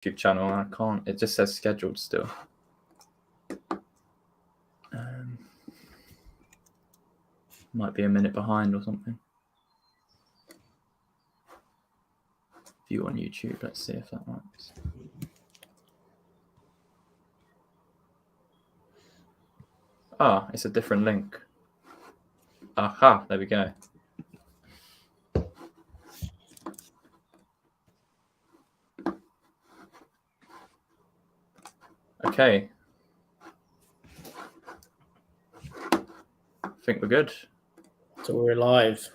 YouTube channel. I can't. It just says scheduled still. Might be a minute behind or something. View on YouTube. Let's see if that works. Ah, it's a different link. Aha, there we go. Okay. I think we're good. So we're live.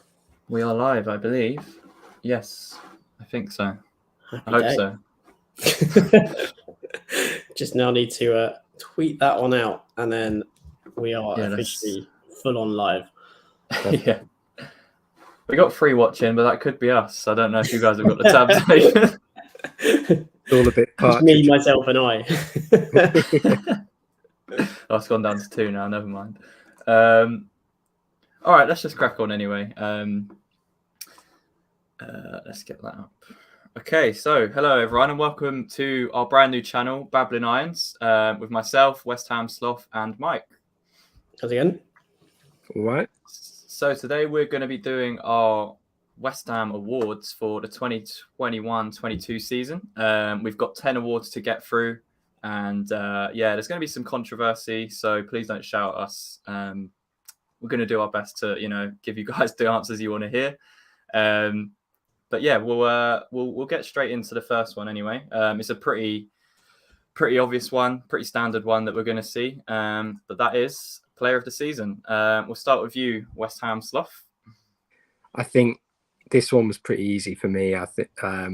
We are live, I believe. Yes, I think so. Happy I hope day. so. Just now need to tweet that one out, and then we are officially full on live. Yeah. We got 3 watching, but that could be us. I don't know if you guys have got the tabs open. It's all a bit Just me, myself, and I. Oh, it's gone down to 2 now. Never mind. All right, let's just crack on anyway. Let's get that up. Okay, so hello everyone, and welcome to our brand new channel, Babbling Irons, with myself, West Ham Sloth, and Mike. How's it going? All right. So today we're going to be doing our West Ham awards for the 2021-22 season. We've got 10 awards to get through, and there's going to be some controversy, so please don't shout at us. We're going to do our best to, give you guys the answers you want to hear. But yeah, we'll get straight into the first one anyway. It's a pretty obvious one, pretty standard one that we're going to see. But that is Player of the Season. We'll start with you, West Ham Sloth. I think this one was pretty easy for me. I think I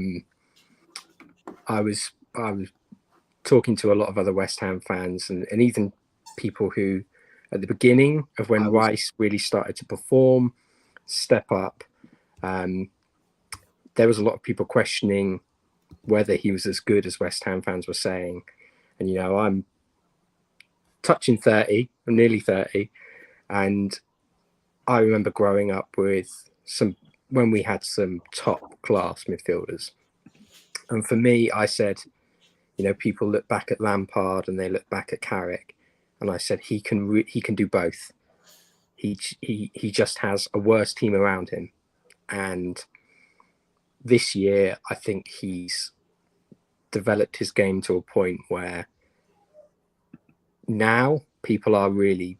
was talking to a lot of other West Ham fans and even people who, at the beginning of when Rice really started to perform, step up, there was a lot of people questioning whether he was as good as West Ham fans were saying. And, I'm touching 30, I'm nearly 30. And I remember growing up with when we had some top class midfielders. And for me, I said, people look back at Lampard and they look back at Carrick. And I said, he can do both. He just has a worse team around him. And this year, I think he's developed his game to a point where now people are really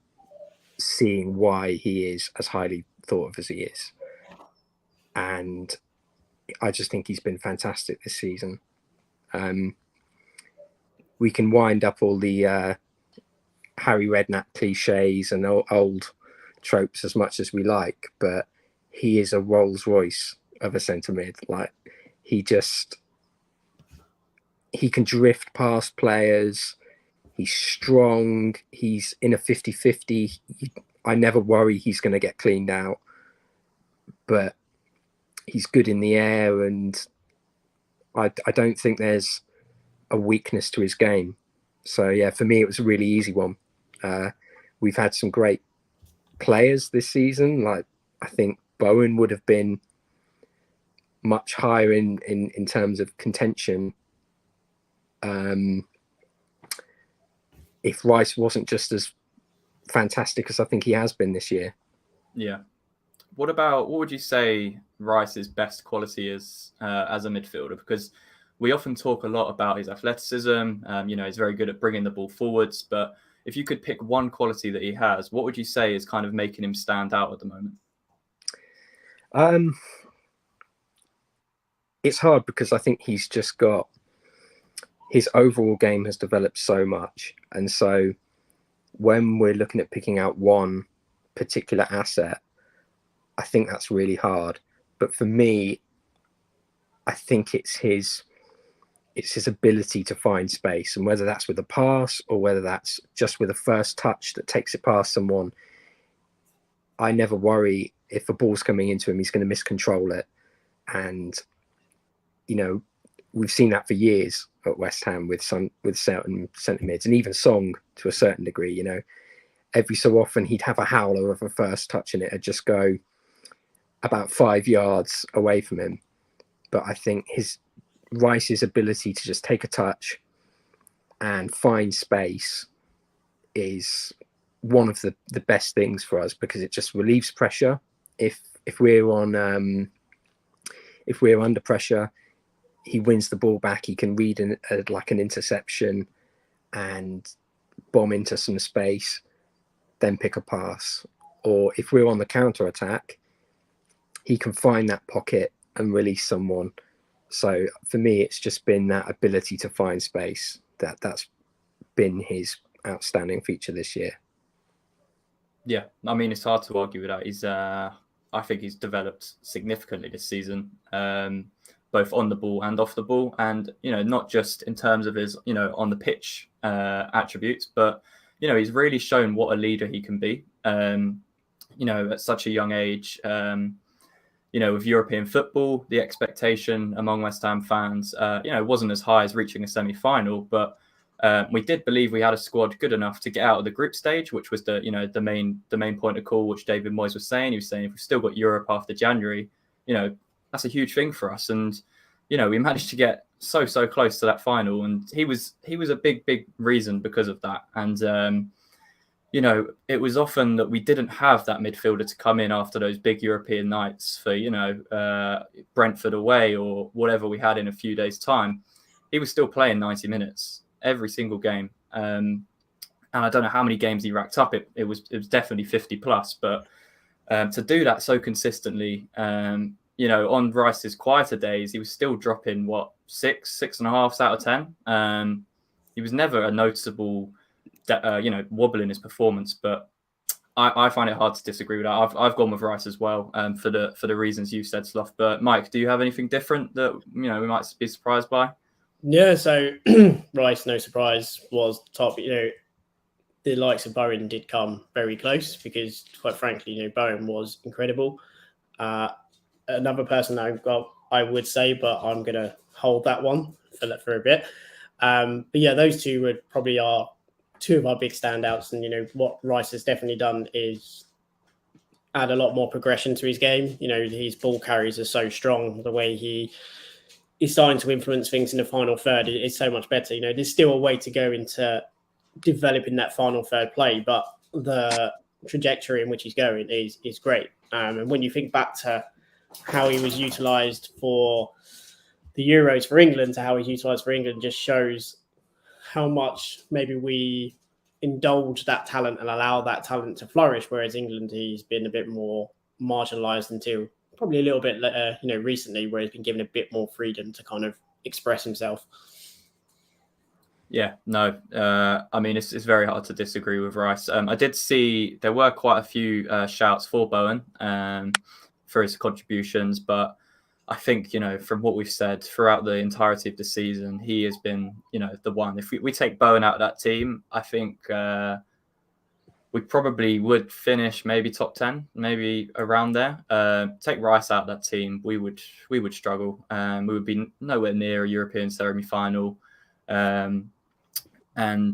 seeing why he is as highly thought of as he is. And I just think he's been fantastic this season. We can wind up all the Harry Redknapp cliches and old tropes as much as we like, but he is a Rolls Royce of a centre mid. Like he can drift past players. He's strong. He's in a 50-50. I never worry he's going to get cleaned out, but he's good in the air, and I don't think there's a weakness to his game. So yeah, for me, it was a really easy one. We've had some great players this season. Like I think Bowen would have been much higher in terms of contention if Rice wasn't just as fantastic as I think he has been this year. Yeah. What would you say Rice's best quality is as a midfielder? Because we often talk a lot about his athleticism. He's very good at bringing the ball forwards. But if you could pick one quality that he has, what would you say is kind of making him stand out at the moment? It's hard because I think he's just got his overall game has developed so much. And so when we're looking at picking out one particular asset, I think that's really hard. But for me, I think it's his ability to find space, and whether that's with a pass or whether that's just with a first touch that takes it past someone, I never worry if a ball's coming into him, he's going to miscontrol it. And, we've seen that for years at West Ham with certain centre mids, and even Song to a certain degree. Every so often he'd have a howler of a first touch and it'd just go about 5 yards away from him. But I think Rice's ability to just take a touch and find space is one of the best things for us, because it just relieves pressure. If we're on if we're under pressure, he wins the ball back. He can read an interception and bomb into some space, then pick a pass. Or if we're on the counter attack, he can find that pocket and release someone. So for me, it's just been that ability to find space that's been his outstanding feature this year. Yeah, I mean, it's hard to argue with that. He's I think he's developed significantly this season, both on the ball and off the ball, and not just in terms of his on the pitch attributes, but he's really shown what a leader he can be. At such a young age, with European football, the expectation among West Ham fans, wasn't as high as reaching a semi-final, but we did believe we had a squad good enough to get out of the group stage, which was the main point of call, which David Moyes was saying. He was saying if we've still got Europe after January, that's a huge thing for us. And we managed to get so close to that final, and he was a big reason because of that. And it was often that we didn't have that midfielder to come in after those big European nights for Brentford away or whatever we had in a few days' time. He was still playing 90 minutes every single game, and I don't know how many games he racked up. It was definitely 50 plus, but to do that so consistently, on Rice's quieter days, he was still dropping 6.5 out of 10. He was never a noticeable wobble in his performance, but I find it hard to disagree with that. I've gone with Rice as well, for the reasons you said, Sloth. But Mike, do you have anything different that we might be surprised by? Yeah, so Rice, no surprise, was top. The likes of Bowen did come very close because, quite frankly, Bowen was incredible. Another person that I would say, but I'm going to hold that one for a bit. But yeah, those two would probably are two of our big standouts. And, what Rice has definitely done is add a lot more progression to his game. His ball carries are so strong. The way he's starting to influence things in the final third is so much better. There's still a way to go into developing that final third play, but the trajectory in which he's going is great. And when you think back to how he was utilised for the Euros for England to how he's utilised for England, just shows how much maybe we indulge that talent and allow that talent to flourish, whereas England, he's been a bit more marginalised until probably a little bit recently, where he's been given a bit more freedom to kind of express himself. Yeah, no, I mean, it's very hard to disagree with Rice. I did see there were quite a few shouts for Bowen for his contributions, but I think, from what we've said throughout the entirety of the season, he has been, the one. If we take Bowen out of that team, I think we probably would finish maybe top 10, maybe around there. Take Rice out of that team, we would struggle. We would be nowhere near a European semi-final. And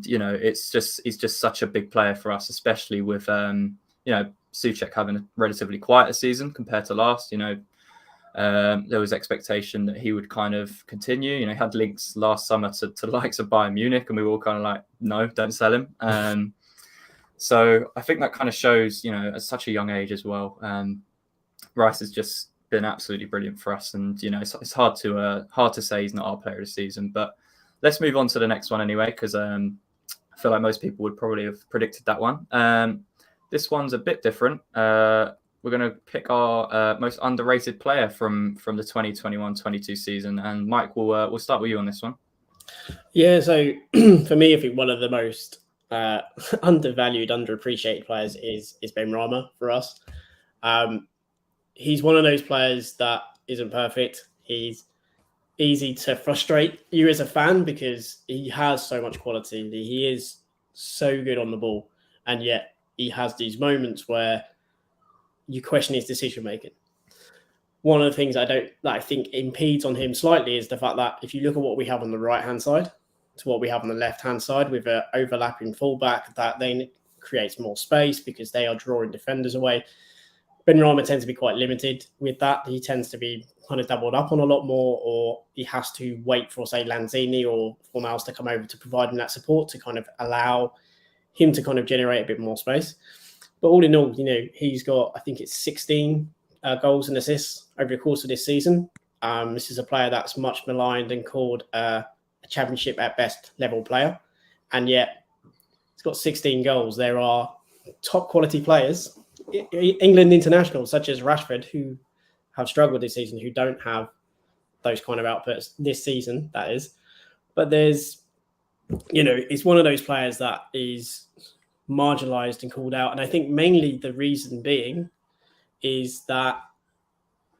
he's just such a big player for us, especially with Souček having a relatively quieter season compared to last. There was expectation that he would kind of continue. He had links last summer to the likes of Bayern Munich, and we were all kind of like, no, don't sell him. So I think that kind of shows, at such a young age as well. Rice has just been absolutely brilliant for us, and it's hard to say he's not our player of the season. But let's move on to the next one anyway, because I feel like most people would probably have predicted that one. This one's a bit different. We're going to pick our most underrated player from the 2021-22 season, and Mike, we'll start with you on this one. Yeah, so for me, I think one of the most undervalued, underappreciated players is Ben Rama for us. He's one of those players that isn't perfect. He's easy to frustrate you as a fan because he has so much quality. He is so good on the ball, and yet he has these moments where you question his decision making. One of the things I think impedes on him slightly is the fact that if you look at what we have on the right hand side to what we have on the left hand side with an overlapping fullback, that then creates more space because they are drawing defenders away. Benrahma tends to be quite limited with that. He tends to be kind of doubled up on a lot more, or he has to wait for, say, Lanzini or Fornals to come over to provide him that support to kind of allow him to kind of generate a bit more space. But all in all, he's got, I think it's 16 goals and assists over the course of this season. This is a player that's much maligned and called a championship at best level player. And yet he's got 16 goals. There are top quality players, England internationals such as Rashford, who have struggled this season, who don't have those kind of outputs this season, that is. But there's, it's one of those players that is marginalised and called out. And I think mainly the reason being is that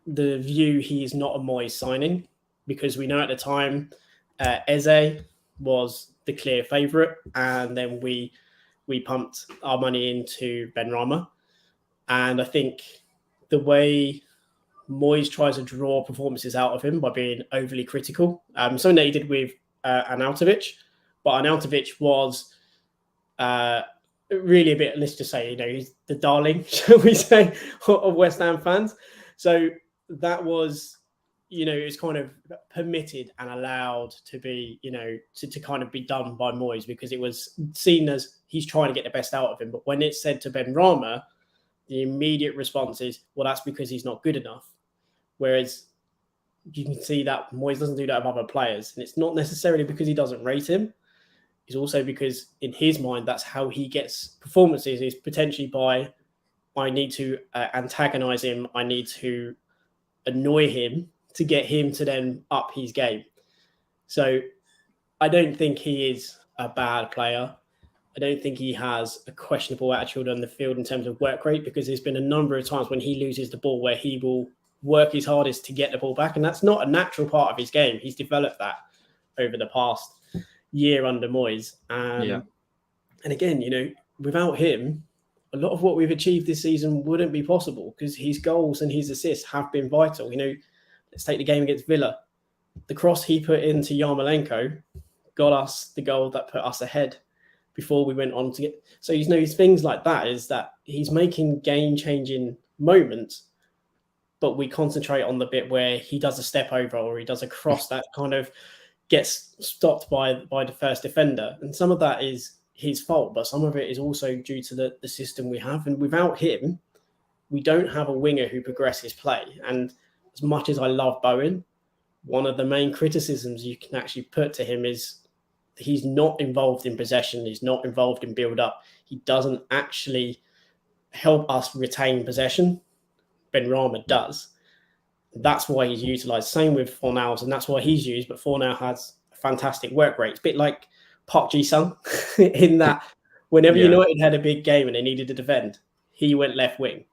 the view he is not a Moyes signing, because we know at the time Eze was the clear favourite, and then we pumped our money into Benrahma. And I think the way Moyes tries to draw performances out of him by being overly critical, something that he did with Arnautovic, but Arnautovic was really a bit, let's just say, he's the darling, shall we say, of West Ham fans. So that was, it's kind of permitted and allowed to be, to kind of be done by Moyes, because it was seen as he's trying to get the best out of him. But when it's said to Benrahma, the immediate response is, well, that's because he's not good enough. Whereas you can see that Moyes doesn't do that with other players. And it's not necessarily because he doesn't rate him. It's also because in his mind, that's how he gets performances, is potentially by, I need to antagonize him. I need to annoy him to get him to then up his game. So I don't think he is a bad player. I don't think he has a questionable attitude on the field in terms of work rate, because there's been a number of times when he loses the ball where he will work his hardest to get the ball back. And that's not a natural part of his game. He's developed that over the past year under Moyes. And again, without him, a lot of what we've achieved this season wouldn't be possible, because his goals and his assists have been vital. Let's take the game against Villa. The cross he put into Yarmolenko got us the goal that put us ahead before we went on to get. So, things like that, is that he's making game-changing moments, but we concentrate on the bit where he does a step over or he does a cross that kind of gets stopped by the first defender. And some of that is his fault, but some of it is also due to the system we have. And without him, we don't have a winger who progresses play. And as much as I love Bowen, one of the main criticisms you can actually put to him is he's not involved in possession. He's not involved in build-up. He doesn't actually help us retain possession. Benrahma does. That's why he's utilised. Same with Fornals, and that's why he's used. But Fornals has a fantastic work rate. It's a bit like Park Ji-sung in that whenever United had a big game and they needed to defend, he went left wing.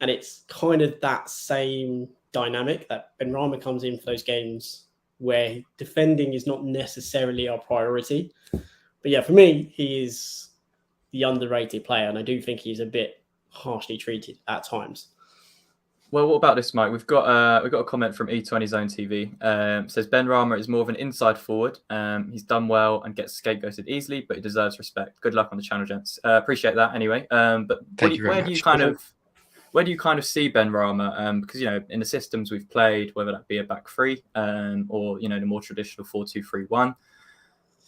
And it's kind of that same dynamic that Benrahma comes in for those games where defending is not necessarily our priority. But yeah, for me, he is the underrated player, and I do think he's a bit harshly treated at times. Well, what about this, Mike? We've got a comment from E20 Zone TV. Says Benrahma is more of an inside forward. He's done well and gets scapegoated easily, but he deserves respect. Good luck on the channel, gents. Appreciate that anyway. But where do you kind of see Benrahma? Because in the systems we've played, whether that be a back three or the more traditional 4-2-3-1,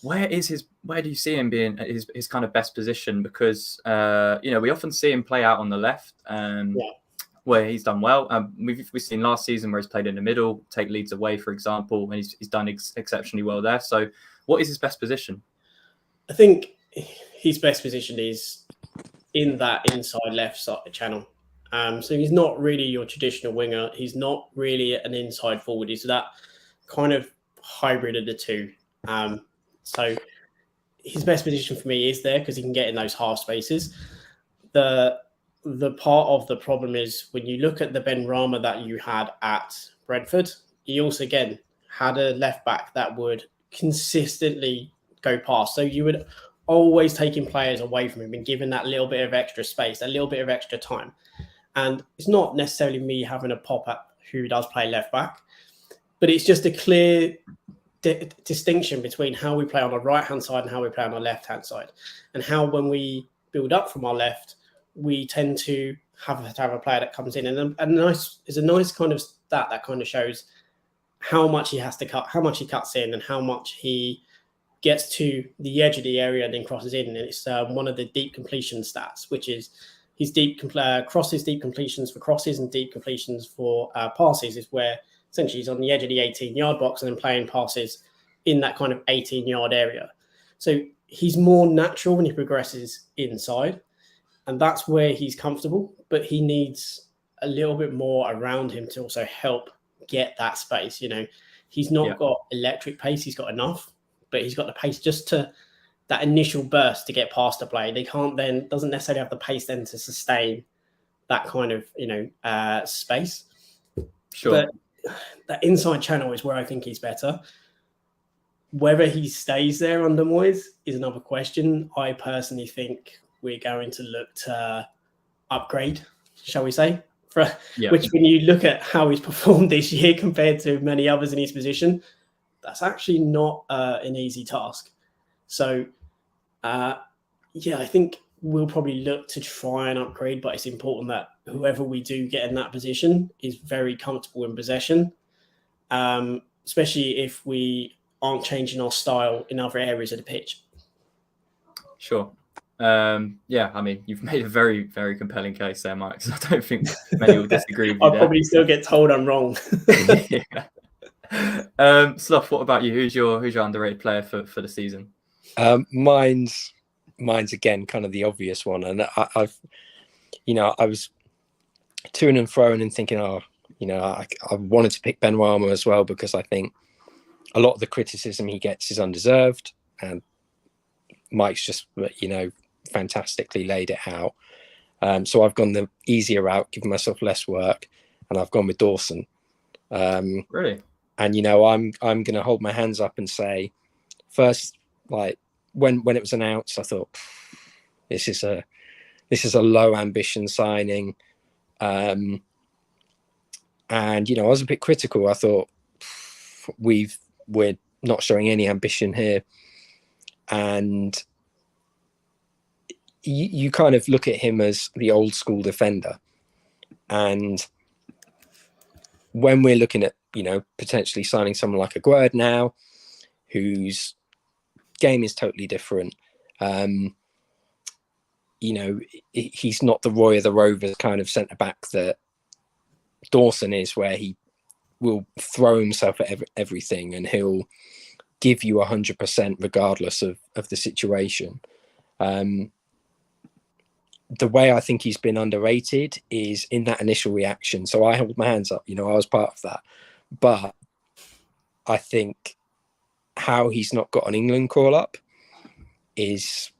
where do you see him being at his kind of best position? Because we often see him play out on the left. Where he's done well. We've seen last season where he's played in the middle, take leads away, for example, and he's done exceptionally well there. So what is his best position? I think his best position is in that inside left side channel. So he's not really your traditional winger. He's not really an inside forward. He's that kind of hybrid of the two. So his best position for me is there because he can get in those half spaces. The part of the problem is when you look at the Benrahma that you had at Brentford, he also, again, had a left back that would consistently go past. So you would always taking players away from him and giving that little bit of extra space, a little bit of extra time. And it's not necessarily me having a pop at who does play left back, but it's just a clear distinction between how we play on the right-hand side and how we play on the left-hand side. And how when we build up from our left, we tend to have to have a player that comes in, and a nice kind of stat that kind of shows how much he has to cut, how much he cuts in, and how much he gets to the edge of the area and then crosses in. And it's one of the deep completion stats, which is his crosses, deep completions for crosses, and deep completions for passes, is where essentially he's on the edge of the 18-yard box and then playing passes in that kind of 18-yard area. So he's more natural when he progresses inside, and that's where he's comfortable, but he needs a little bit more around him to also help get that space. He's not got electric pace, he's got enough, but he's got the pace just to that initial burst to get past the play. Doesn't necessarily have the pace then to sustain that kind of, space. Sure. But that inside channel is where I think he's better. Whether he stays there under Moyes is another question. I personally think we're going to look to upgrade, shall we say? Which, when you look at how he's performed this year compared to many others in his position, that's actually not an easy task. So, I think we'll probably look to try and upgrade, but it's important that whoever we do get in that position is very comfortable in possession, especially if we aren't changing our style in other areas of the pitch. Sure. You've made a very, very compelling case there, Mike. So I don't think many will disagree with you. I'll probably still get told I'm wrong. Slough, what about you? Who's your underrated player for the season? Mine's again kind of the obvious one, and I was to and fro and thinking, I wanted to pick Benoit as well, because I think a lot of the criticism he gets is undeserved, and Mike's just fantastically laid it out. So I've gone the easier route, giving myself less work, and I've gone with Dawson. Really? And I'm going to hold my hands up and say, first, like when it was announced, I thought this is a low ambition signing, and I was a bit critical. I thought we're not showing any ambition here, and you kind of look at him as the old school defender, and when we're looking at potentially signing someone like Aguerd now, whose game is totally different, he's not the Roy of the Rovers kind of centre back that Dawson is, where he will throw himself at everything and he'll give you 100% regardless of the situation. The way I think he's been underrated is in that initial reaction. So I held my hands up, I was part of that. But I think how he's not got an England call up is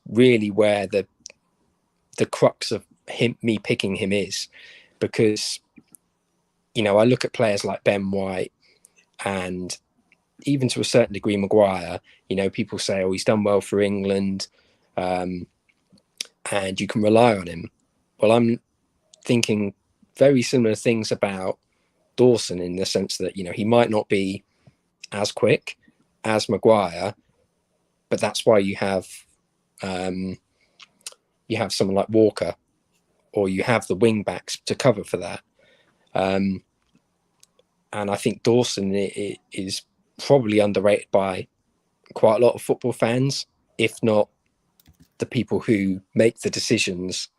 really where the crux of me picking him is, because I look at players like Ben White and even to a certain degree Maguire. People say, he's done well for England, and you can rely on him. Well, I'm thinking very similar things about Dawson, in the sense that he might not be as quick as Maguire, but that's why you have someone like Walker, or you have the wing backs to cover for that. And I think Dawson is probably underrated by quite a lot of football fans, if not the people who make the decisions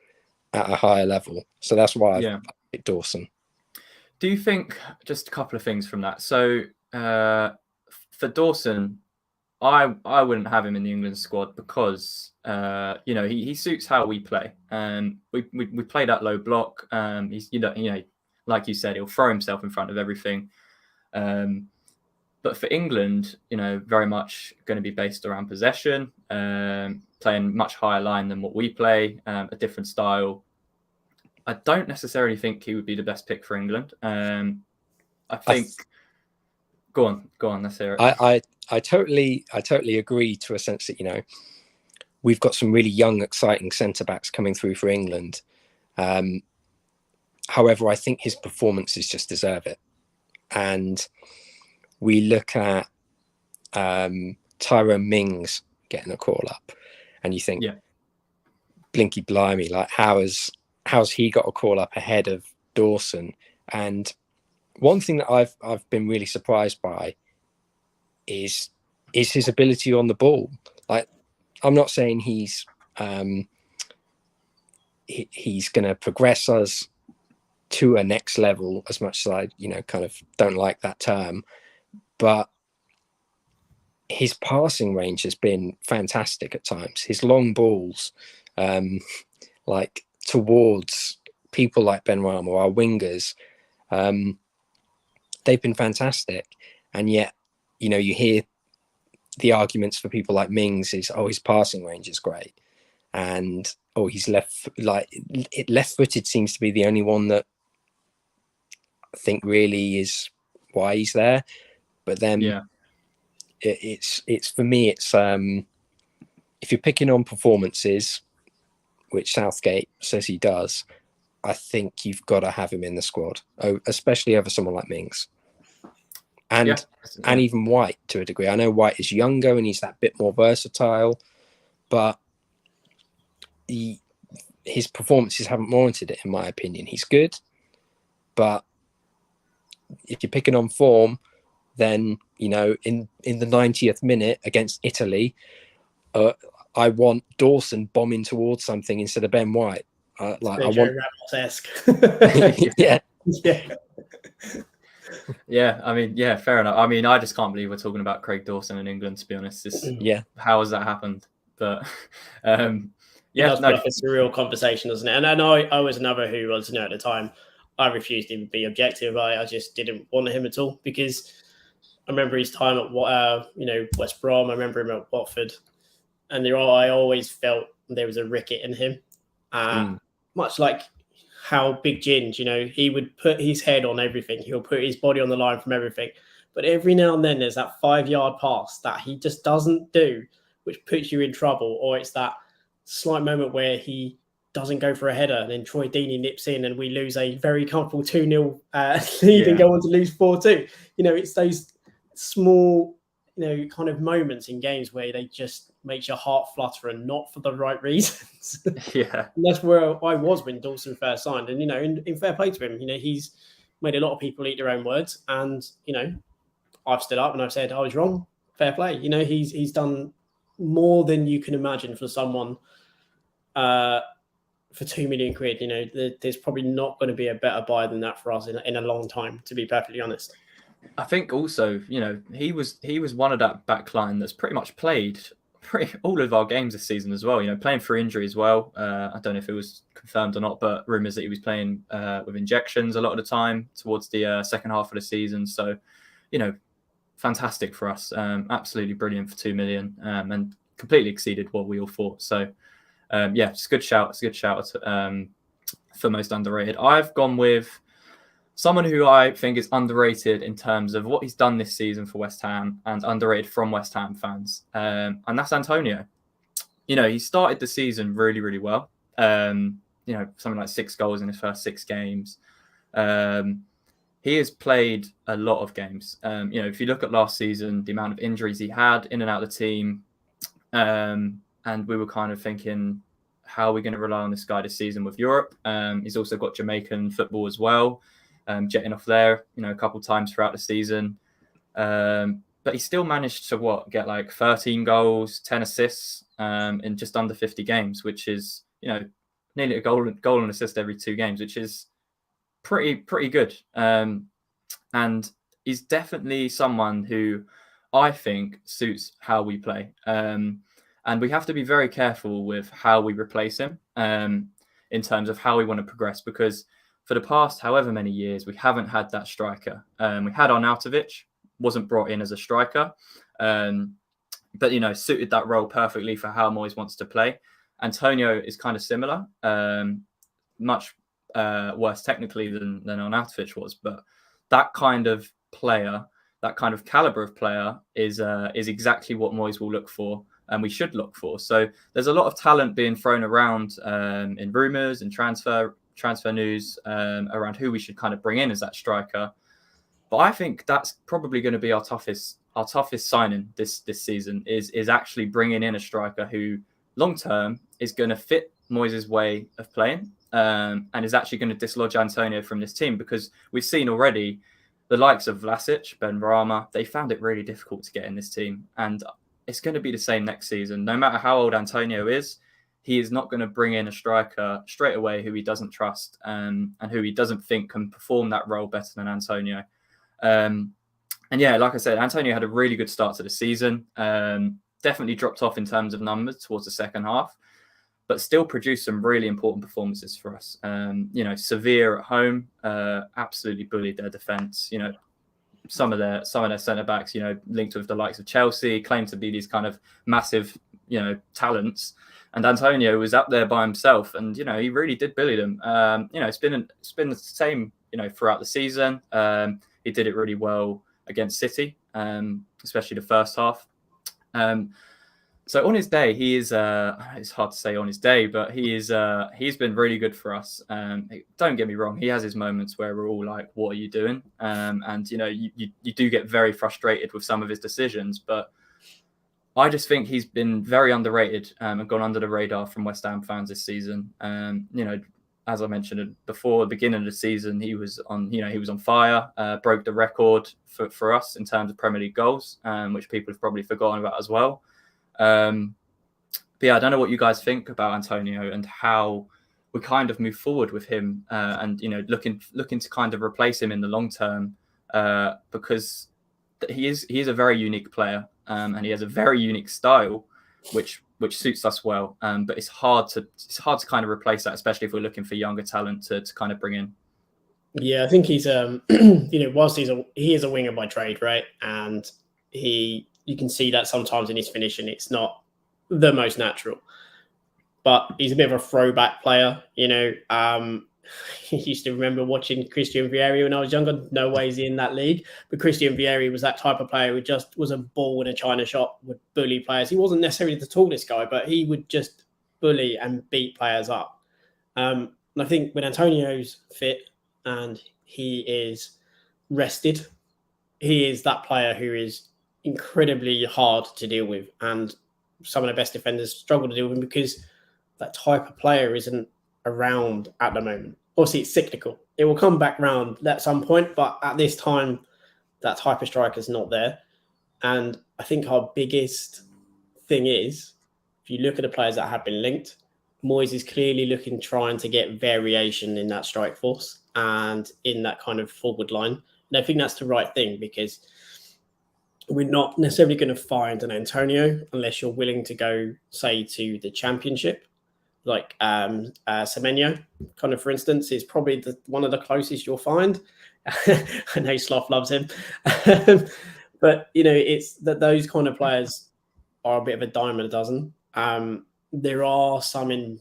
at a higher level. So that's why I picked Dawson. Do you think, just a couple of things from that? So for Dawson, I wouldn't have him in the England squad because he suits how we play, and we play that low block. He's like you said, he'll throw himself in front of everything. But for England, very much going to be based around possession, playing much higher line than what we play, a different style. I don't necessarily think he would be the best pick for England. I think. Go on. Let's hear it. I totally agree to a sense that we've got some really young, exciting centre backs coming through for England. However, I think his performances just deserve it, and we look at Tyrone Mings getting a call up, and you think, blinky blimey, like how has how's he got a call up ahead of Dawson? And one thing that I've been really surprised by is his ability on the ball. Like, I'm not saying he's going to progress us to a next level as much as I, kind of don't like that term, but his passing range has been fantastic at times. His long balls, like towards people like Ben Rama, our wingers, they've been fantastic. And yet, you hear the arguments for people like Mings is, his passing range is great. And, he's left-footed seems to be the only one that I think really is why he's there. But then it's for me, it's if you're picking on performances, which Southgate says he does, I think you've got to have him in the squad, especially over someone like Mings. And even White to a degree. I know White is younger and he's that bit more versatile, but his performances haven't warranted it, in my opinion. He's good, but if you're picking on form, then, in the 90th minute against Italy, I want Dawson bombing towards something instead of Ben White. I want Ramos-esque. yeah. Yeah, I mean, fair enough. I mean, I just can't believe we're talking about Craig Dawson in England, to be honest. How has that happened? But it's a real conversation, doesn't it? And I was another who was, at the time, I refused to be objective. I just didn't want him at all, because I remember his time at West Brom. I remember him at Watford, and I always felt there was a ricket in him, much like how Big Ginge, he would put his head on everything. He'll put his body on the line from everything. But every now and then there's that 5-yard pass that he just doesn't do, which puts you in trouble. Or it's that slight moment where he doesn't go for a header and then Troy Deeney nips in and we lose a very comfortable 2-0 lead and go on to lose 4-2. It's those small, kind of moments in games where they just makes your heart flutter, and not for the right reasons. Yeah. And that's where I was when Dawson first signed. And, in fair play to him, he's made a lot of people eat their own words. And, I've stood up and I've said I was wrong. Fair play. He's done more than you can imagine for someone for £2 million. There's probably not going to be a better buy than that for us in a long time, to be perfectly honest. I think also, he was one of that back line that's pretty much played all of our games this season as well, playing through injury as well. I don't know if it was confirmed or not, but rumours that he was playing with injections a lot of the time towards the second half of the season. So, fantastic for us. Absolutely brilliant for 2 million, and completely exceeded what we all thought. So, it's a good shout. It's a good shout for most underrated. I've gone with someone who I think is underrated in terms of what he's done this season for West Ham, and underrated from West Ham fans. And that's Antonio. He started the season really, really well. Something like 6 goals in his first 6 games. He has played a lot of games. If you look at last season, the amount of injuries he had in and out of the team, and we were kind of thinking, how are we going to rely on this guy this season with Europe? He's also got Jamaican football as well. Jetting off there, a couple of times throughout the season. But he still managed to get like 13 goals, 10 assists in just under 50 games, which is, nearly a goal and assist every 2 games, which is pretty good. And he's definitely someone who I think suits how we play. And we have to be very careful with how we replace him in terms of how we want to progress, because for the past however many years, we haven't had that striker. We had Arnautovic, wasn't brought in as a striker, but, suited that role perfectly for how Moyes wants to play. Antonio is kind of similar, much worse technically than Arnautovic was, but that kind of player, that kind of caliber of player is exactly what Moyes will look for, and we should look for. So there's a lot of talent being thrown around in rumours and transfer news around who we should kind of bring in as that striker. But I think that's probably going to be our toughest signing this season is actually bringing in a striker who long term is going to fit Moyes' way of playing. and is actually going to dislodge Antonio from this team, because we've seen already the likes of Vlasic, Benrahma, they found it really difficult to get in this team. And it's going to be the same next season. No matter how old Antonio is, he is not going to bring in a striker straight away who he doesn't trust, and who he doesn't think can perform that role better than Antonio. And yeah, like I said, Antonio had a really good start to the season. Definitely dropped off in terms of numbers towards the second half, but still produced some really important performances for us. Sevilla at home absolutely bullied their defence. Some of their centre backs, linked with the likes of Chelsea, claimed to be these kind of massive, talents. And Antonio was up there by himself, and he really did bully them. It's been the same, throughout the season. He did it really well against City, especially the first half. So on his day, he is. It's hard to say on his day, but he's been really good for us. Don't get me wrong; he has his moments where we're all like, "What are you doing?" And you do get very frustrated with some of his decisions. But I just think he's been very underrated and gone under the radar from West Ham fans this season. As I mentioned before, at the beginning of the season, he was on fire. Broke the record for us in terms of Premier League goals, which people have probably forgotten about as well. But yeah, I don't know what you guys think about Antonio and how we kind of move forward with him, and looking to kind of replace him in the long term, because he is a very unique player, and he has a very unique style, which suits us well. But it's hard to kind of replace that, especially if we're looking for younger talent to kind of bring in. Yeah, I think he's whilst he is a winger by trade, right, and you can see that sometimes in his finishing, it's not the most natural. But he's a bit of a throwback player, He used to remember watching Christian Vieri when I was younger. No way he's in that league. But Christian Vieri was that type of player who just was a ball in a china shop, would bully players. He wasn't necessarily the tallest guy, but he would just bully and beat players up. And I think when Antonio's fit and he is rested, he is that player who is incredibly hard to deal with, and some of the best defenders struggle to deal with him because that type of player isn't around at the moment. Obviously, it's cyclical. It will come back round at some point, but at this time, that type of striker is not there. And I think our biggest thing is, if you look at the players that have been linked, Moyes is clearly trying to get variation in that strike force and in that kind of forward line. And I think that's the right thing, because we're not necessarily going to find an Antonio unless you're willing to go, say, to the Championship. Like Semenyo, kind of, for instance, is probably one of the closest you'll find. I know Sloth loves him. But, it's that those kind of players are a bit of a dime a dozen. There are some in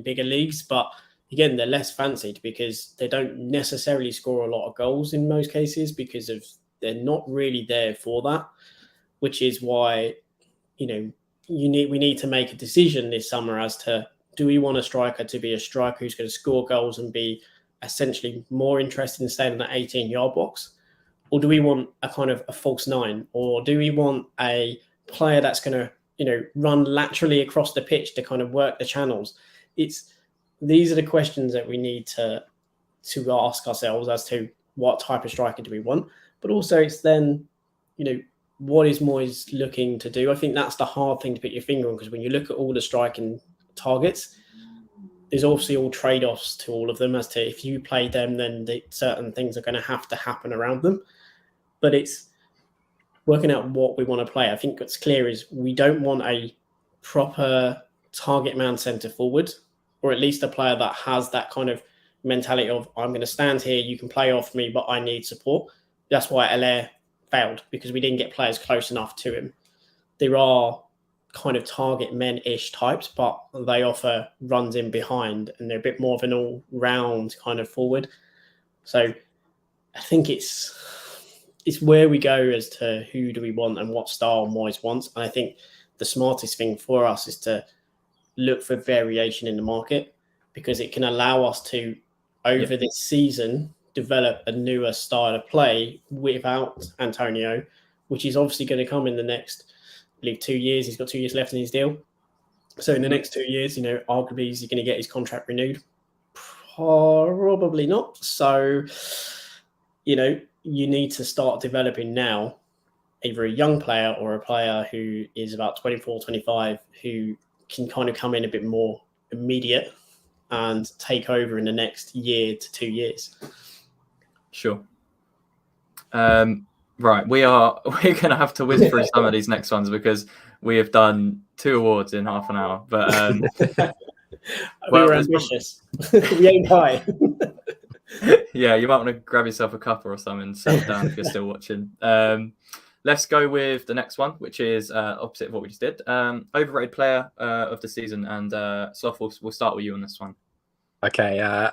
bigger leagues, but again, they're less fancied because they don't necessarily score a lot of goals in most cases, because they're not really there for that, which is why, we need to make a decision this summer as to, do we want a striker to be a striker who's going to score goals and be essentially more interested in staying in that 18-yard box? Or do we want a kind of a false nine? Or do we want a player that's going to, run laterally across the pitch to kind of work the channels? These are the questions that we need to ask ourselves as to what type of striker do we want. But also it's then, what is Moyes looking to do? I think that's the hard thing to put your finger on, because when you look at all the striking targets, there's obviously all trade-offs to all of them as to if you play them, then certain things are going to have to happen around them. But it's working out what we want to play. I think what's clear is we don't want a proper target man centre forward, or at least a player that has that kind of mentality of, I'm going to stand here, you can play off me, but I need support. That's why Allaire failed, because we didn't get players close enough to him. There are kind of target men-ish types, but they offer runs in behind, and they're a bit more of an all-round kind of forward. So I think it's where we go as to who do we want and what style Moyes wants. And I think the smartest thing for us is to look for variation in the market, because it can allow us to, over this season, develop a newer style of play without Antonio, which is obviously going to come in the next, I believe, 2 years. He's got 2 years left in his deal. So in the next 2 years, arguably, is he going to get his contract renewed? Probably not. So, you need to start developing now, either a young player or a player who is about 24, 25, who can kind of come in a bit more immediate and take over in the next year to 2 years. Sure. Right, we're gonna have to whiz through some of these next ones because we have done 2 awards in half an hour. But we were ambitious. We ain't high. Yeah, you might want to grab yourself a cuppa or something and settle down if you're still watching. Let's go with the next one, which is opposite of what we just did. Overrated player of the season, and Sloth, we'll start with you on this one. Okay, I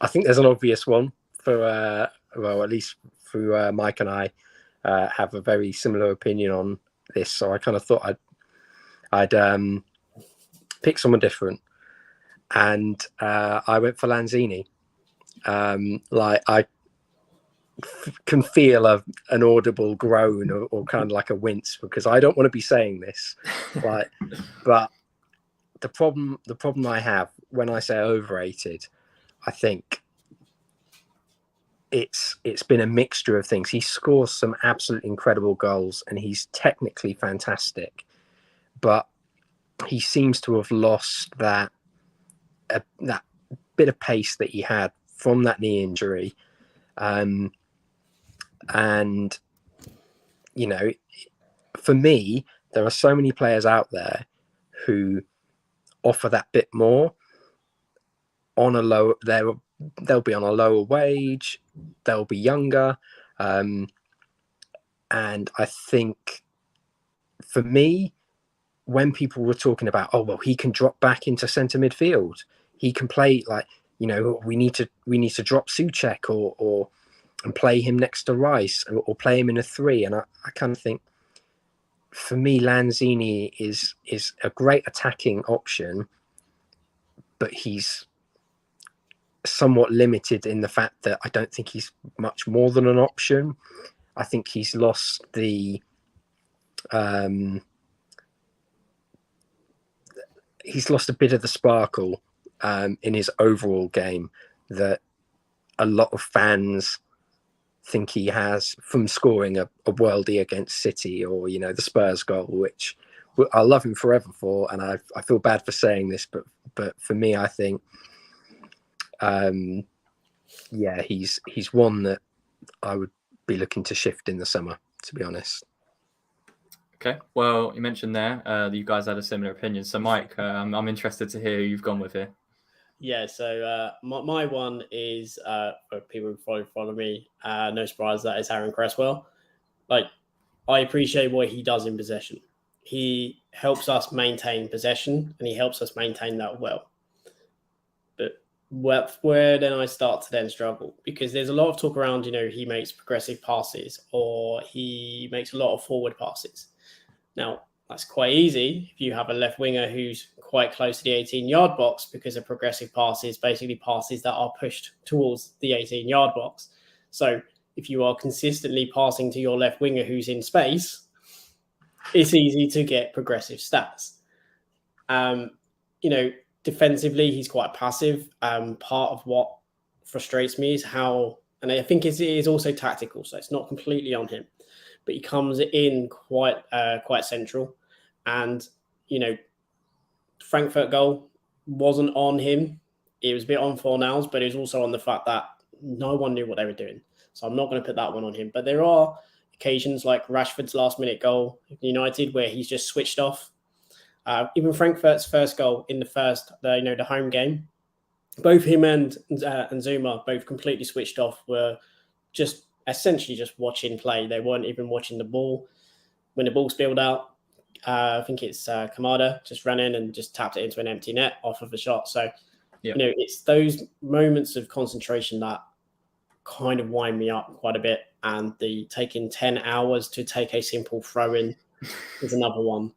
think there's an obvious one for well, at least through Mike and I have a very similar opinion on this, so I kind of thought I'd pick someone different, and I went for Lanzini. I can feel an audible groan or kind of like a wince because I don't want to be saying this, but the problem I have when I say overrated, I think it's been a mixture of things. He scores some absolutely incredible goals and he's technically fantastic, but he seems to have lost that bit of pace that he had from that knee injury. And for me, there are so many players out there who offer that bit more on a low. They'll be on a lower wage. They'll be younger, and I think for me, when people were talking about, oh well, he can drop back into centre midfield, he can play we need to drop Souček or and play him next to Rice or play him in a 3. And I kind of think, for me, Lanzini is a great attacking option, but he's somewhat limited in the fact that I don't think he's much more than an option. I think he's lost the he's lost a bit of the sparkle in his overall game that a lot of fans think he has from scoring a worldie against City or the Spurs goal, which I love him forever for, and I feel bad for saying this, but for me, I think he's one that I would be looking to shift in the summer, to be honest. Okay, well, you mentioned there that you guys had a similar opinion. So, Mike, I'm interested to hear who you've gone with here. Yeah, so my one is for people who follow me. No surprise, that is Aaron Cresswell. I appreciate what he does in possession. He helps us maintain possession, and he helps us maintain that well. But where then I start to then struggle, because there's a lot of talk around, he makes progressive passes or he makes a lot of forward passes. Now, that's quite easy if you have a left winger who's quite close to the 18-yard box, because a progressive pass is basically passes that are pushed towards the 18-yard box. So if you are consistently passing to your left winger who's in space, it's easy to get progressive stats. Defensively, he's quite passive. Part of what frustrates me is how, and I think it is also tactical, so it's not completely on him, but he comes in quite central. And, Frankfurt goal wasn't on him. It was a bit on Fornals, but it was also on the fact that no one knew what they were doing. So I'm not going to put that one on him. But there are occasions like Rashford's last-minute goal at United where he's just switched off. Even Frankfurt's first goal in the home game, both him and Zuma both completely switched off, were just essentially just watching play. They weren't even watching the ball. When the ball spilled out, I think it's Kamada just ran in and just tapped it into an empty net off of a shot. So, it's those moments of concentration that kind of wind me up quite a bit. And the taking 10 hours to take a simple throw-in is another one.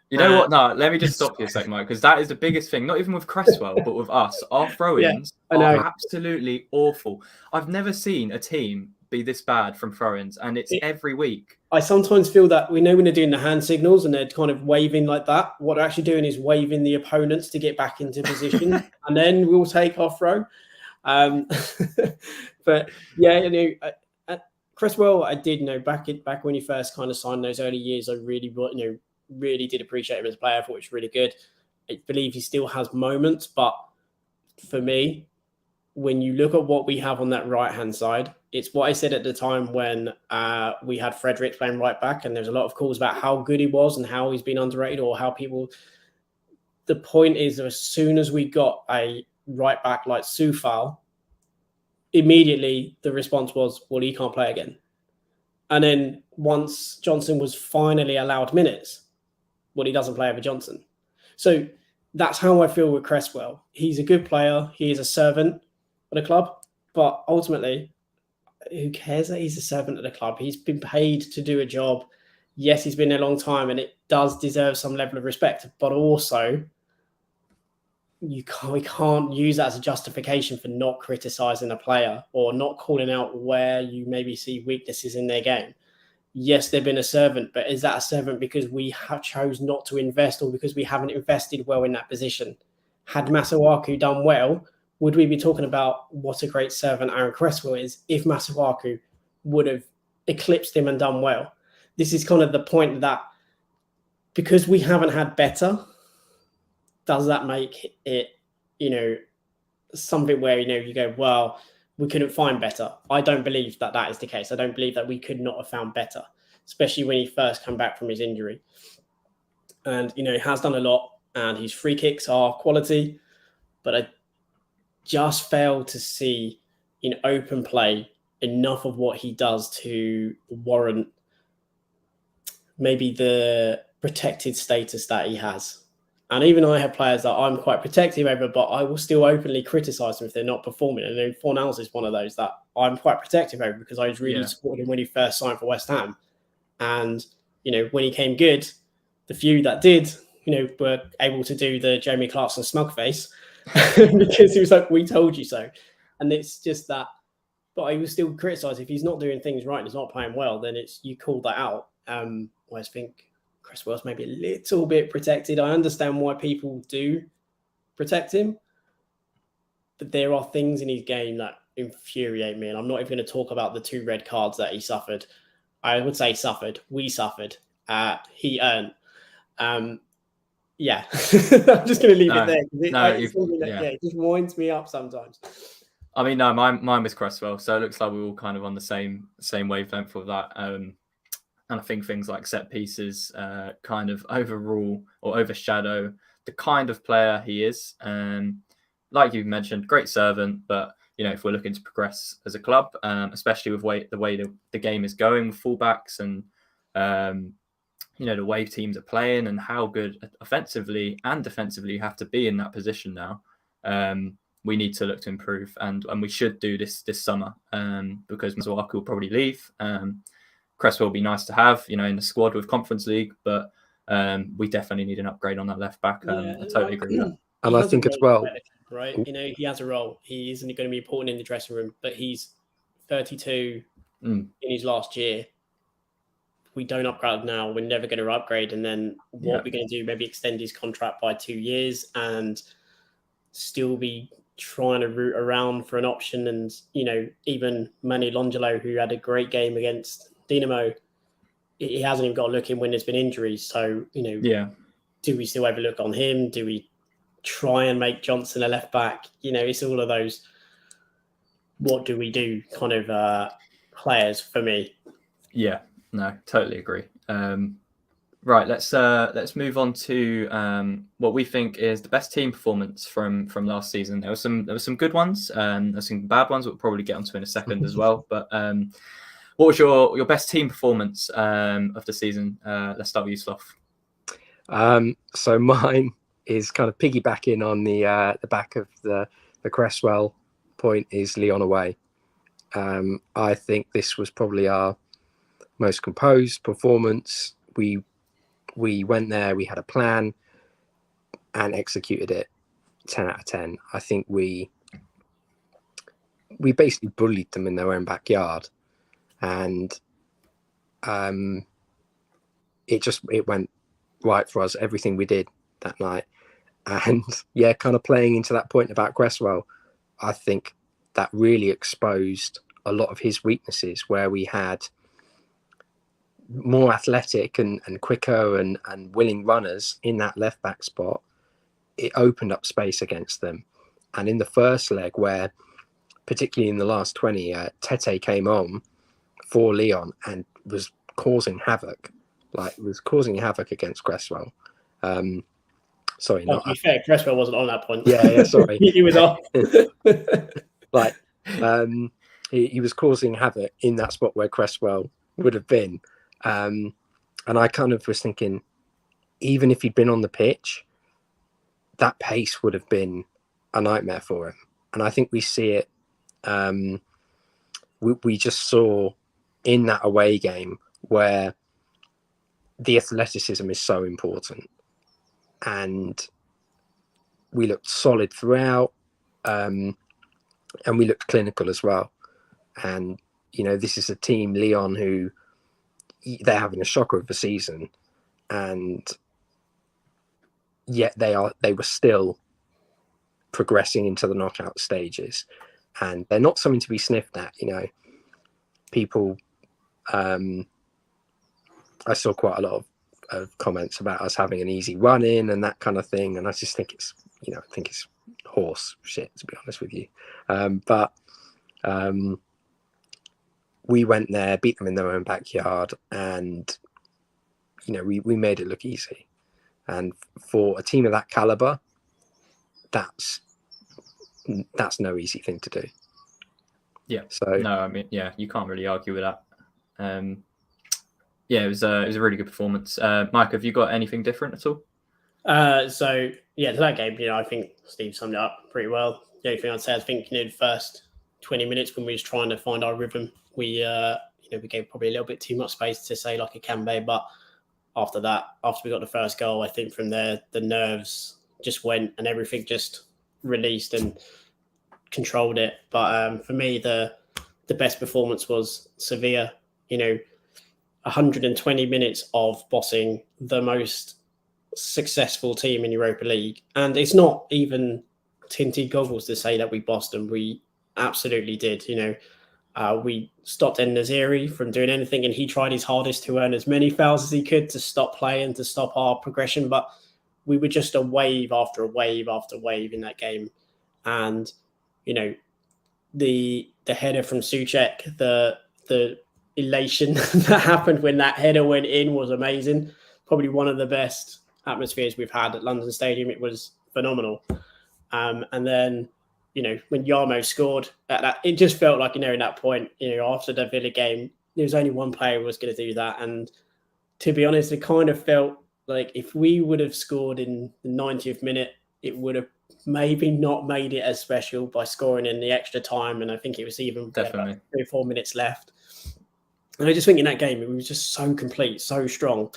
You know what? No, let me just stop you a second, Mike, because that is the biggest thing. Not even with Cresswell, but with us. Our throw-ins are absolutely awful. I've never seen a team be this bad from throw-ins, and it's every week. I sometimes feel that we know when they're doing the hand signals and they're kind of waving like that. What they're actually doing is waving the opponents to get back into position, and then we'll take our throw. But yeah, Cresswell, I did back when he first kind of signed those early years. I really, really did appreciate him as a player. I thought he was really good. I believe he still has moments, but for me, when you look at what we have on that right-hand side, it's what I said at the time when we had Fredericks playing right back, and there's a lot of calls about how good he was and how he's been underrated, or how people... The point is that as soon as we got a right back like Soufal, immediately the response was, well, he can't play again. And then once Johnson was finally allowed minutes, well, he doesn't play over Johnson. So that's how I feel with Cresswell. He's a good player. He is a servant of the club. But ultimately, who cares that he's a servant of the club? He's been paid to do a job. Yes, he's been there a long time, and it does deserve some level of respect. But also, we can't use that as a justification for not criticising a player or not calling out where you maybe see weaknesses in their game. Yes, they've been a servant, but is that a servant because we chose not to invest, or because we haven't invested well in that position? Had Masuaku done well, would we be talking about what a great servant Aaron Cresswell is if Masuaku would have eclipsed him and done well? This is kind of the point that because we haven't had better, does that make it, something where, you go, well, we couldn't find better? I don't believe that is the case. I don't believe that we could not have found better, especially when he first came back from his injury. And, he has done a lot, and his free kicks are quality, but I just fail to see in open play enough of what he does to warrant maybe the protected status that he has. And even I have players that I'm quite protective over, but I will still openly criticise them if they're not performing. And Fornals is one of those that I'm quite protective over, because I was really supported him when he first signed for West Ham. And, when he came good, the few that did, were able to do the Jamie Clarkson smug face because he was like, we told you so. And it's just that, but I will still criticise if he's not doing things right and he's not playing well, then you call that out. I think Cresswell's maybe a little bit protected. I understand why people do protect him, but there are things in his game that infuriate me. And I'm not even going to talk about the 2 red cards that he suffered. I would say suffered. We suffered. He earned. Yeah. I'm just going to leave it there. It just winds me up sometimes. I mean, no, mine was Cresswell. So it looks like we're all kind of on the same wavelength with that. And I think things like set pieces kind of overrule or overshadow the kind of player he is. Like you mentioned, great servant, but if we're looking to progress as a club, especially with the way the game is going with fullbacks and the way teams are playing and how good offensively and defensively you have to be in that position now, we need to look to improve, and we should do this summer because Masuaku will probably leave. Cresswell will be nice to have, in the squad with Conference League, but we definitely need an upgrade on that left back. I totally agree with that. And I think as well, right? He has a role. He isn't going to be important in the dressing room, but he's 32 in his last year. We don't upgrade now, we're never going to upgrade. And then what we're going to do, maybe extend his contract by 2 years and still be trying to root around for an option. And, even Manu Longelo, who had a great game against Dinamo, he hasn't even got a look in when there's been injuries. So, do we still overlook on him? Do we try and make Johnson a left back? It's all of those, what do we do kind of players for me. Yeah, no, totally agree. Right, let's move on to what we think is the best team performance from last season. There were some good ones, there's some bad ones we'll probably get onto in a second as well. But what was your best team performance of the season? Let's start with you, Sloth. So mine is kind of piggybacking on the back of the Cresswell point, is Lyon away. I think this was probably our most composed performance. We went there, we had a plan and executed it 10 out of 10. I think we basically bullied them in their own backyard. And it went right for us, everything we did that night. And yeah, kind of playing into that point about Cresswell, I think that really exposed a lot of his weaknesses, where we had more athletic and quicker and willing runners in that left back spot. It opened up space against them. And in the first leg, where particularly in the last 20, Tete came on for Leon and was causing havoc against Cresswell. Sorry, to be fair, Cresswell wasn't on that point. Yeah, sorry. He was off. He was causing havoc in that spot where Cresswell would have been. And I kind of was thinking, even if he'd been on the pitch, that pace would have been a nightmare for him. And I think we see it. We just saw in that away game where the athleticism is so important. And we looked solid throughout, and we looked clinical as well. And, this is a team, Leon, who they're having a shocker of the season. And yet they were still progressing into the knockout stages. And they're not something to be sniffed at, People, I saw quite a lot of comments about us having an easy run in and that kind of thing, and I just think it's horse shit, to be honest with you. But we went there, beat them in their own backyard, and we made it look easy. And for a team of that caliber, that's no easy thing to do. Yeah. So no, I mean, yeah, you can't really argue with that. Yeah, it was a really good performance. Mike, have you got anything different at all? So to that game, I think Steve summed it up pretty well. The only thing I'd say, I think the first 20 minutes when we was trying to find our rhythm, we gave probably a little bit too much space to say like a Kambe, but after that, after we got the first goal, I think from there the nerves just went and everything just released and controlled it. But for me, the best performance was Sevilla. 120 minutes of bossing the most successful team in Europa League. And it's not even tinted goggles to say that we bossed them. We absolutely did. We stopped En-Nesyri from doing anything, and he tried his hardest to earn as many fouls as he could to stop playing, to stop our progression. But we were just a wave after a wave after wave in that game. And, the header from Souček, the elation that happened when that header went in was amazing. Probably one of the best atmospheres we've had at London Stadium. It was phenomenal. And then, when Yarmo scored, it just felt like, in that point, after the Villa game, there was only one player who was going to do that. And to be honest, it kind of felt like if we would have scored in the 90th minute, it would have maybe not made it as special by scoring in the extra time. And I think it was even definitely 3 or 4 minutes left. And I just think in that game, it was just so complete, so strong.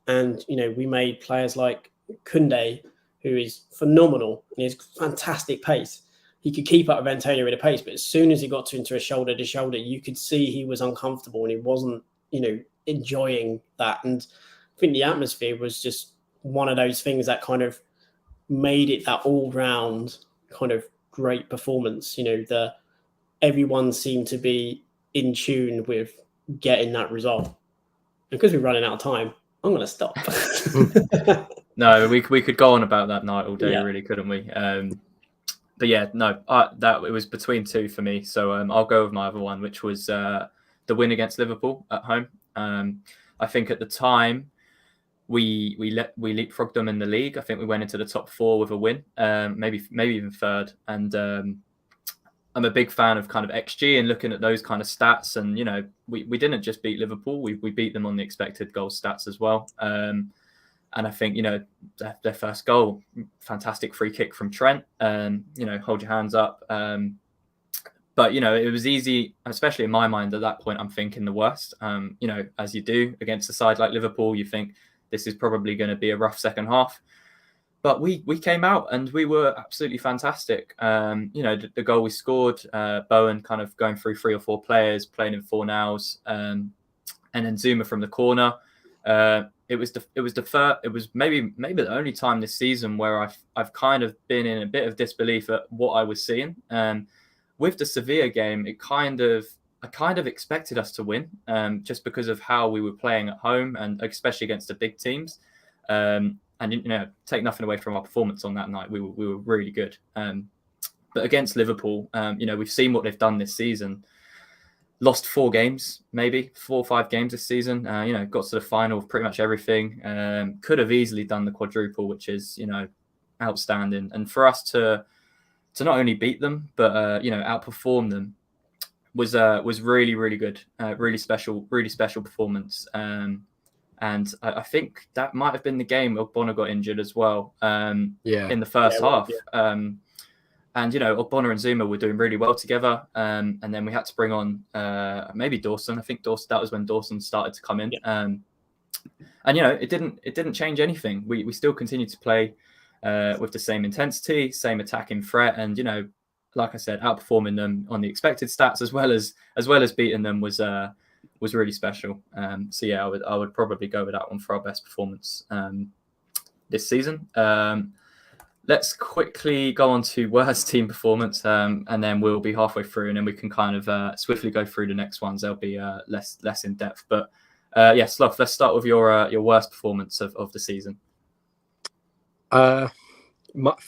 And, we made players like Koundé, who is phenomenal. He has fantastic pace. He could keep up with Antonio with a pace, but as soon as he got into a shoulder-to-shoulder, you could see he was uncomfortable and he wasn't, enjoying that. And I think the atmosphere was just one of those things that kind of made it that all-round kind of great performance. Everyone seemed to be in tune with getting that result. And because we're running out of time, I'm going to stop. No, we could go on about that night all day, really, couldn't we? But yeah, no, it was between two for me. So I'll go with my other one, which was the win against Liverpool at home. I think at the time we leapfrogged them in the league. I think we went into the top 4 with a win, maybe even third. And I'm a big fan of kind of XG and looking at those kind of stats. And we didn't just beat Liverpool; we beat them on the expected goal stats as well. And I think, their first goal, fantastic free kick from Trent, hold your hands up. But, it was easy, especially in my mind at that point, I'm thinking the worst. As you do against a side like Liverpool, you think this is probably going to be a rough second half. But we came out and we were absolutely fantastic. The goal we scored, Bowen kind of going through 3 or 4 players, playing in 4 nows. and then Zuma from the corner. It was maybe the only time this season where I've kind of been in a bit of disbelief at what I was seeing. With the Sevilla game, I kind of expected us to win, just because of how we were playing at home, and especially against the big teams. And take nothing away from our performance on that night, we were really good. But against Liverpool, we've seen what they've done this season. Lost 4 games, maybe 4 or 5 games this season. Got to the final of pretty much everything. Could have easily done the quadruple, which is outstanding. And for us to not only beat them, but outperform them was really, really good. Really special performance. And I think that might have been the game Ogbonna got injured as well. In the first half. Yeah. And Ogbonna and Zuma were doing really well together, and then we had to bring on maybe Dawson. I think Dawson. That was when Dawson started to come in, and it didn't change anything. We still continued to play with the same intensity, same attacking threat, and like I said, outperforming them on the expected stats as well as beating them was really special. So yeah, I would probably go with that one for our best performance this season. Let's quickly go on to worst team performance, and then we'll be halfway through, and then we can kind of swiftly go through the next ones. They'll be less in depth. But Slough, let's start with your worst performance of the season. For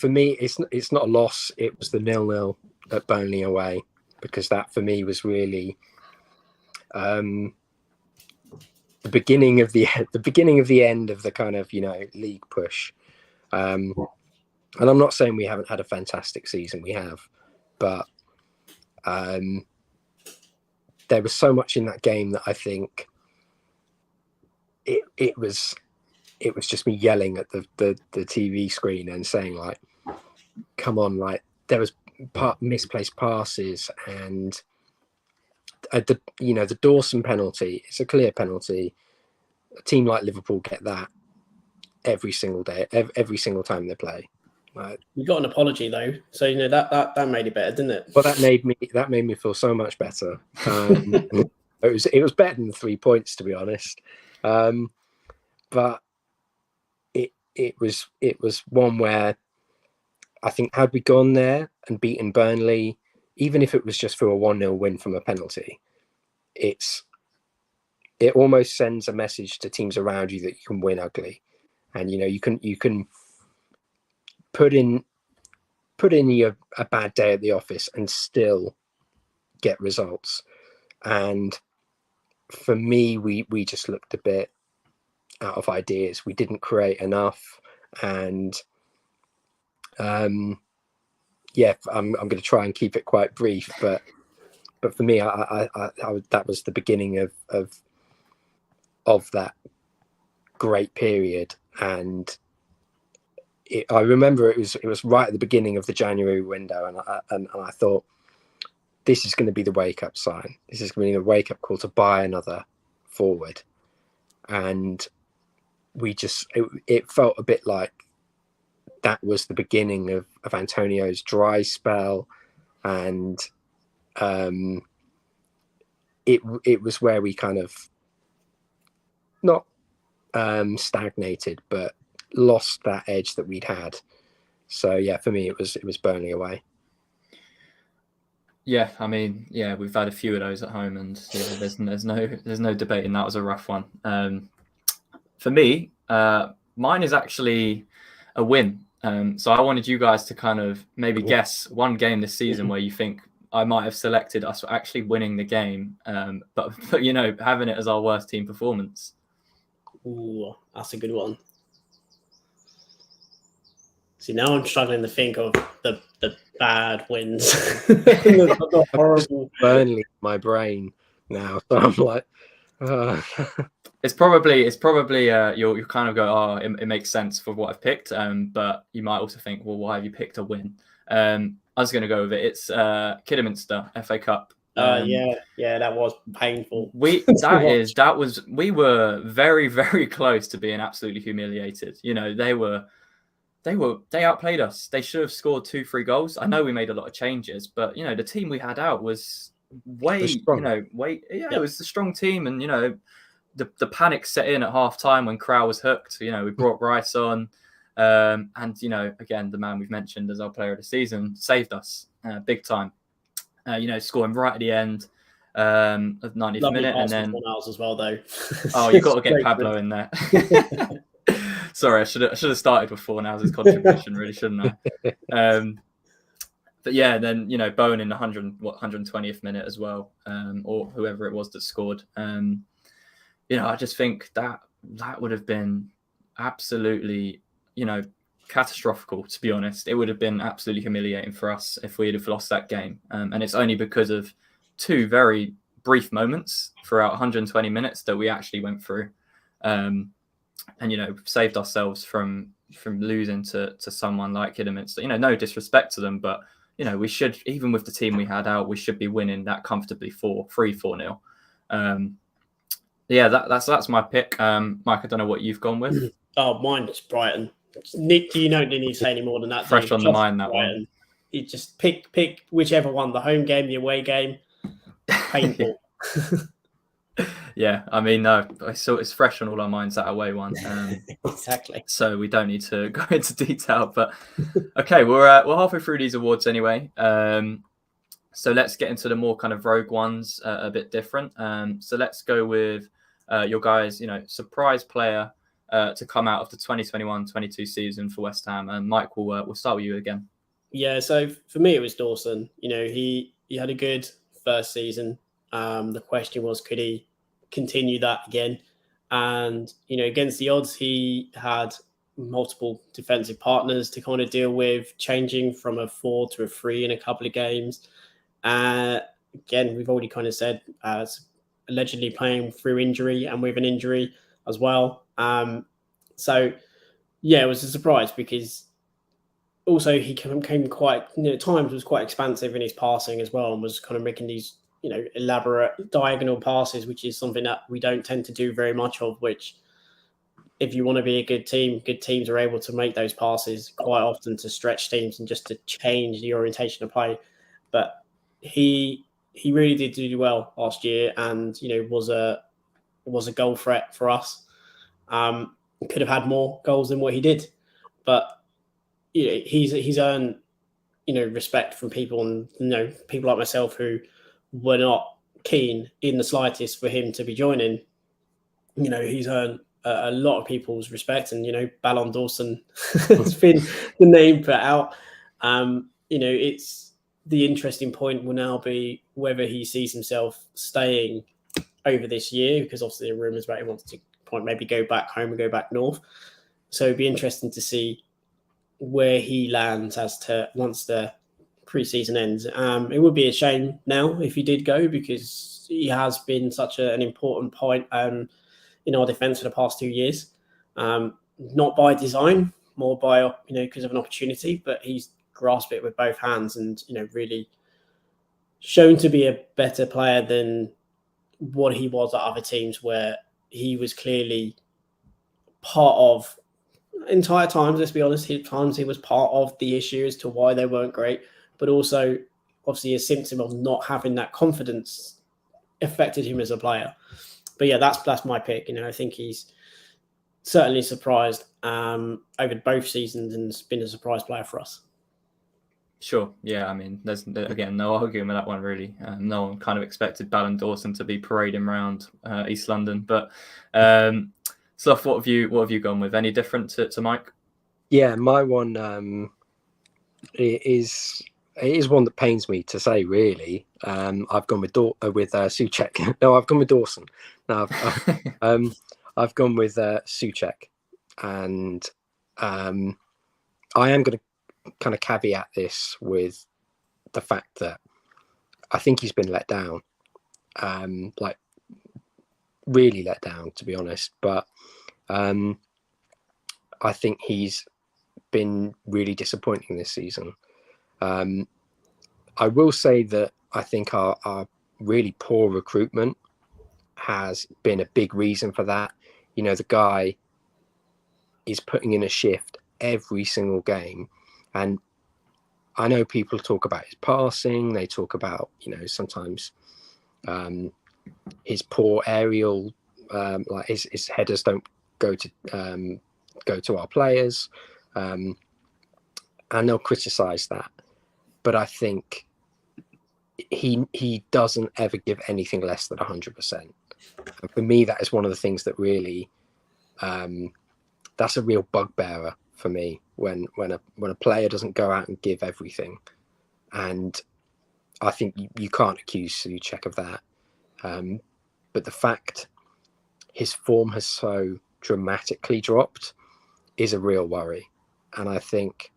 me, it's not a loss. It was the 0-0 at Burnley away, because that for me was really the beginning of the end of the kind of league push. And I'm not saying we haven't had a fantastic season. We have, but there was so much in that game that I think it was just me yelling at the TV screen and saying, like, come on, like, there was misplaced passes, and the Dawson penalty. It's a clear penalty. A team like Liverpool get that every single day, every single time they play. Right. You got an apology though, so that made it better, didn't it? Well, that made me feel so much better. It was better than the 3 points, to be honest. But it was one where I think, had we gone there and beaten Burnley, even if it was just for a 1-0 win from a penalty, it almost sends a message to teams around you that you can win ugly, and you can put in a bad day at the office and still get results. And for me, we just looked a bit out of ideas. We didn't create enough, and I'm going to try and keep it quite brief, but for me, I that was the beginning of that great period. And I remember it was right at the beginning of the January window, and I thought, this is going to be the wake-up sign. This is going to be the wake-up call to buy another forward. And it felt a bit like that was the beginning of Antonio's dry spell, and it was where we kind of not stagnated, but lost that edge that we'd had. So yeah, for me it was Burnley away. Yeah, I mean, yeah, we've had a few of those at home, and there's no debating that was a rough one. For me, mine is actually a win. So I wanted you guys to kind of maybe guess one game this season where you think I might have selected us for actually winning the game, but having it as our worst team performance. Ooh, that's a good one. See, now I'm struggling to think of the bad wins. The horrible. Burnley in my brain now, so I'm like, It's probably you'll kind of go, oh, it makes sense for what I've picked, but you might also think, well, why have you picked a win? I was going to go with it. It's Kidderminster FA Cup. Yeah, that was painful. We were very, very close to being absolutely humiliated. They outplayed us. They should have scored 2-3 goals. I know we made a lot of changes, but the team we had out was it was a strong team, and the panic set in at half time when Crow was hooked. You know, we brought Rice on, and you know, again, the man we've mentioned as our player of the season saved us big time. You know, scoring right at the end of 90th minute, and then ours as well though. Oh, you got to get Pablo in there. Sorry, I should have started with Fornals' contribution, really, shouldn't I? But yeah, then you know, Bowen in the 120th minute as well, or whoever it was that scored. You know, I just think that would have been absolutely, you know, catastrophical. To be honest, it would have been absolutely humiliating for us if we'd have lost that game. And it's only because of two very brief moments throughout 120 minutes that we actually went through, and you know, saved ourselves from losing to someone like Kidderminster. You know, no disrespect to them, but you know, we should, even with the team we had out, we should be winning that comfortably 4-0. Yeah, that's my pick. Mike, I don't know what you've gone with. Oh, mine's Brighton. Nick, you don't need to say any more than that. Fresh on the mind, that Brighton. one. You just pick whichever one, the home game, the away game. Painful. Yeah, I mean, no, so it's fresh on all our minds, that away one. Exactly. So we don't need to go into detail, but okay, we're halfway through these awards anyway. So let's get into the more kind of rogue ones, a bit different. So let's go with your guys, you know, surprise player to come out of the 2021-22 season for West Ham. And Mike, we'll start with you again. Yeah, so for me, it was Dawson. You know, he had a good first season. The question was, could he continue that again? And, you know, against the odds, he had multiple defensive partners to kind of deal with, changing from a 4 to a 3 in a couple of games. Again, we've already kind of said, allegedly playing through injury and with an injury as well. So, yeah, it was a surprise because also he came quite, you know, at times was quite expansive in his passing as well, and was kind of making these, you know, elaborate diagonal passes, which is something that we don't tend to do very much of, which if you want to be a good teams are able to make those passes quite often to stretch teams and just to change the orientation of play. But he really did do well last year, and, you know, was a goal threat for us. Could have had more goals than what he did, but you know, he's earned, you know, respect from people, and, you know, people like myself who were not keen in the slightest for him to be joining. You know, he's earned a lot of people's respect, and, you know, Ballon Dawson has been the name put out. You know, it's the interesting point will now be whether he sees himself staying over this year, because obviously there are rumours about he wants to maybe go back home and go back north. So it'd be interesting to see where he lands as to once the pre-season ends. It would be a shame now if he did go, because he has been such an important point in our defence for the past 2 years. Not by design, more by, you know, because of an opportunity, but he's grasped it with both hands and, you know, really shown to be a better player than what he was at other teams, where he was clearly part of entire times. Let's be honest, times he was part of the issue as to why they weren't great, but also obviously a symptom of not having that confidence affected him as a player. But yeah, that's my pick. You know, I think he's certainly surprised over both seasons and has been a surprise player for us. Sure. Yeah, I mean, there's, again, no arguing with that one, really. No one kind of expected Ballon Dawson to be parading around East London. But Slough, what have you gone with? Any different to Mike? Yeah, my one it is one that pains me to say, really. I've gone with Souček. No, I've gone with Dawson. No, I've gone with Souček, and I am going to kind of caveat this with the fact that I think he's been let down, like really let down, to be honest. But I think he's been really disappointing this season. I will say that I think our really poor recruitment has been a big reason for that. You know, the guy is putting in a shift every single game. And I know people talk about his passing. They talk about, you know, sometimes his poor aerial like his headers don't go to our players, and they'll criticise that. But I think he doesn't ever give anything less than 100%. And for me, that is one of the things that really that's a real bugbearer for me when a player doesn't go out and give everything. And I think you can't accuse Souček of that. But the fact his form has so dramatically dropped is a real worry. And I think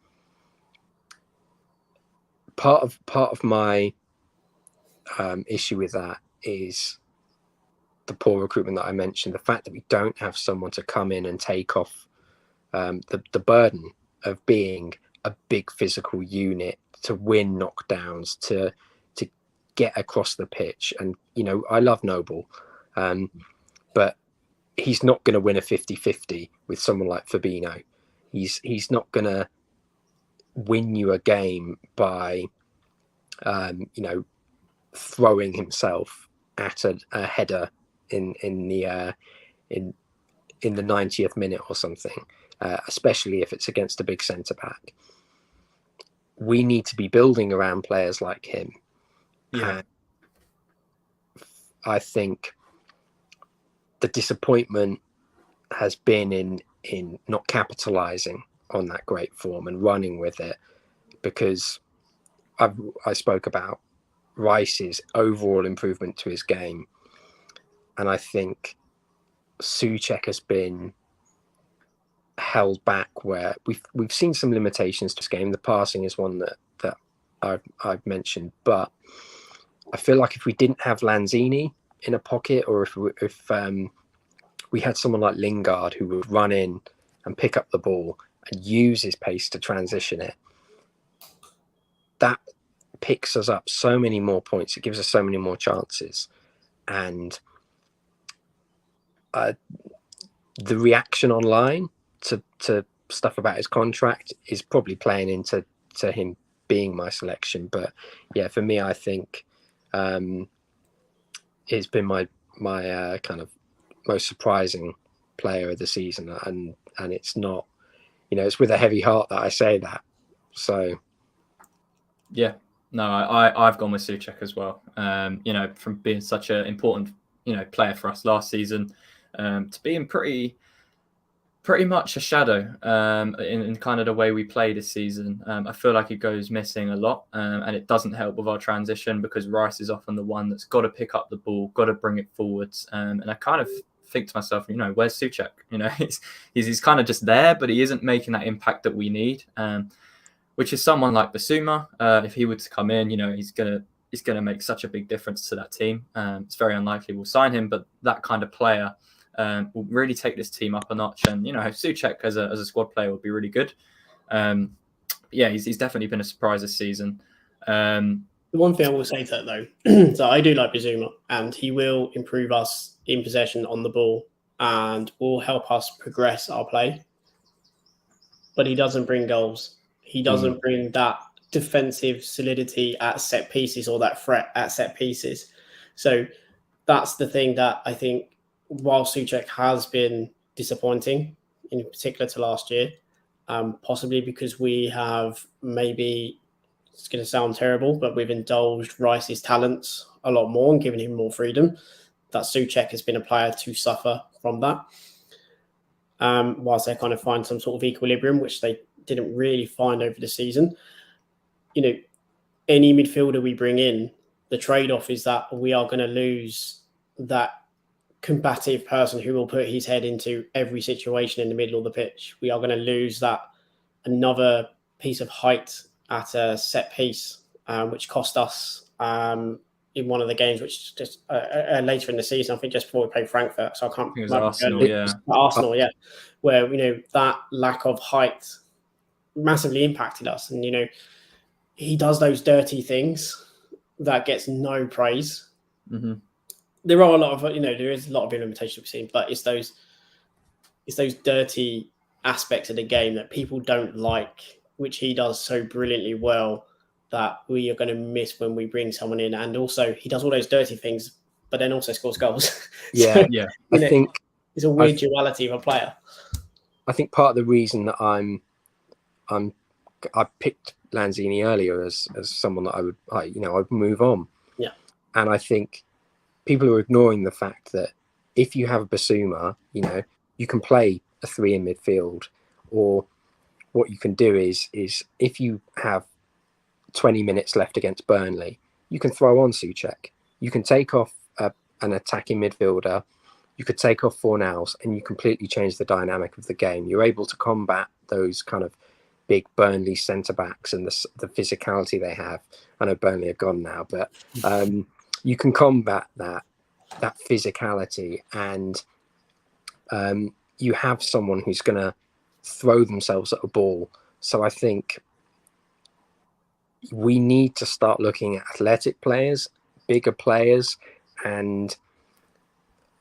part of my issue with that is the poor recruitment that I mentioned, the fact that we don't have someone to come in and take off the burden of being a big physical unit, to win knockdowns, to get across the pitch. And, you know, I love Noble, but he's not going to win a 50-50 with someone like Fabinho. He's not going to win you a game by, you know, throwing himself at a header in the 90th minute or something, especially if it's against a big centre back. We need to be building around players like him. Yeah. And I think the disappointment has been in not capitalising on that great form and running with it, because I spoke about Rice's overall improvement to his game, and I think Souček has been held back where we've seen some limitations to his game. The passing is one that I've mentioned, but I feel like if we didn't have Lanzini in a pocket, or if we had someone like Lingard who would run in and pick up the ball and use his pace to transition it, that picks us up so many more points. It gives us so many more chances. And the reaction online to stuff about his contract is probably playing into him being my selection. But yeah, for me, I think it's been my kind of most surprising player of the season, and it's not, you know, it's with a heavy heart that I say that. So yeah, no, I've gone with Souček as well. You know, from being such an important, you know, player for us last season, to being pretty much a shadow in kind of the way we play this season. I feel like he goes missing a lot, and it doesn't help with our transition, because Rice is often the one that's got to pick up the ball, got to bring it forwards. And I kind of think to myself, you know, where's Souček? You know, he's kind of just there, but he isn't making that impact that we need. Which is someone like Basuma. If he were to come in, you know, he's gonna make such a big difference to that team. It's very unlikely we'll sign him, but that kind of player will really take this team up a notch. And, you know, Souček as a squad player would be really good. Yeah, he's definitely been a surprise this season. The one thing I will say to that, though, so I do like Basuma, and he will improve us in possession on the ball and will help us progress our play. But he doesn't bring goals. He doesn't bring that defensive solidity at set pieces, or that threat at set pieces. So that's the thing that I think, while Souček has been disappointing, in particular to last year, possibly because we have maybe, it's going to sound terrible, but we've indulged Rice's talents a lot more and given him more freedom, that Souček has been a player to suffer from that. Whilst they kind of find some sort of equilibrium, which they didn't really find over the season. You know, any midfielder we bring in, the trade-off is that we are going to lose that combative person who will put his head into every situation in the middle of the pitch. We are going to lose that another piece of height at a set piece, which cost us in one of the games, which just later in the season, I think just before we played Frankfurt. So I can't. It was Arsenal, yeah. Arsenal, yeah, where, you know, that lack of height massively impacted us. And, you know, he does those dirty things that gets no praise. Mm-hmm. There are a lot of, you know, there is a lot of limitations we've seen, but it's those dirty aspects of the game that people don't like, which he does so brilliantly well, that we are going to miss when we bring someone in. And also, he does all those dirty things but then also scores goals. Yeah, So, Yeah. I think it's a weird duality of a player. I think part of the reason that I picked Lanzini earlier as someone that I would move on. Yeah. And I think people are ignoring the fact that if you have a Basuma, you can play a 3 in midfield, or what you can do is if you have 20 minutes left against Burnley, you can throw on Souček. You can take off an attacking midfielder. You could take off Fornals, and you completely change the dynamic of the game. You're able to combat those kind of big Burnley centre backs and the physicality they have. I know Burnley are gone now, but you can combat that physicality, and you have someone who's going to throw themselves at a ball. So I think we need to start looking at athletic players, bigger players, and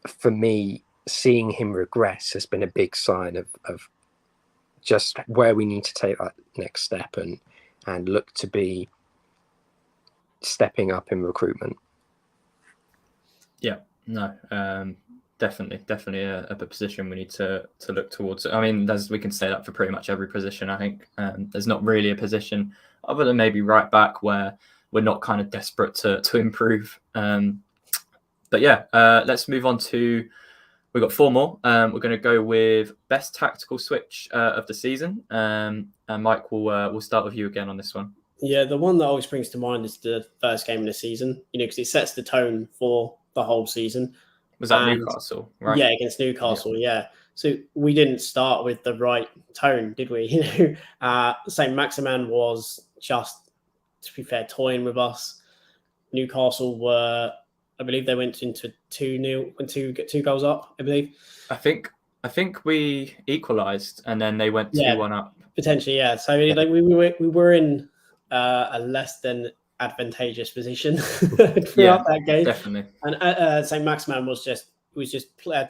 for me, seeing him regress has been a big sign of just where we need to take that next step and look to be stepping up in recruitment. Yeah, no, definitely a position we need to look towards. I mean, we can say that for pretty much every position. I think there's not really a position other than maybe right back where we're not kind of desperate to improve. But yeah, let's move on to. We've got 4 more. We're going to go with best tactical switch of the season. And Mike, we'll start with you again on this one. Yeah, the one that always springs to mind is the first game of the season, because it sets the tone for the whole season. Was that Newcastle, right? Yeah, against Newcastle, yeah. So we didn't start with the right tone, did we? Saint Maximin was just, to be fair, toying with us. Newcastle were, I believe they went into 2-0 and two goals up, I believe. I think we equalised and then they went 2-1 up. Potentially, yeah. So we were in a less than advantageous position throughout that game. Definitely. And Saint Maximin was just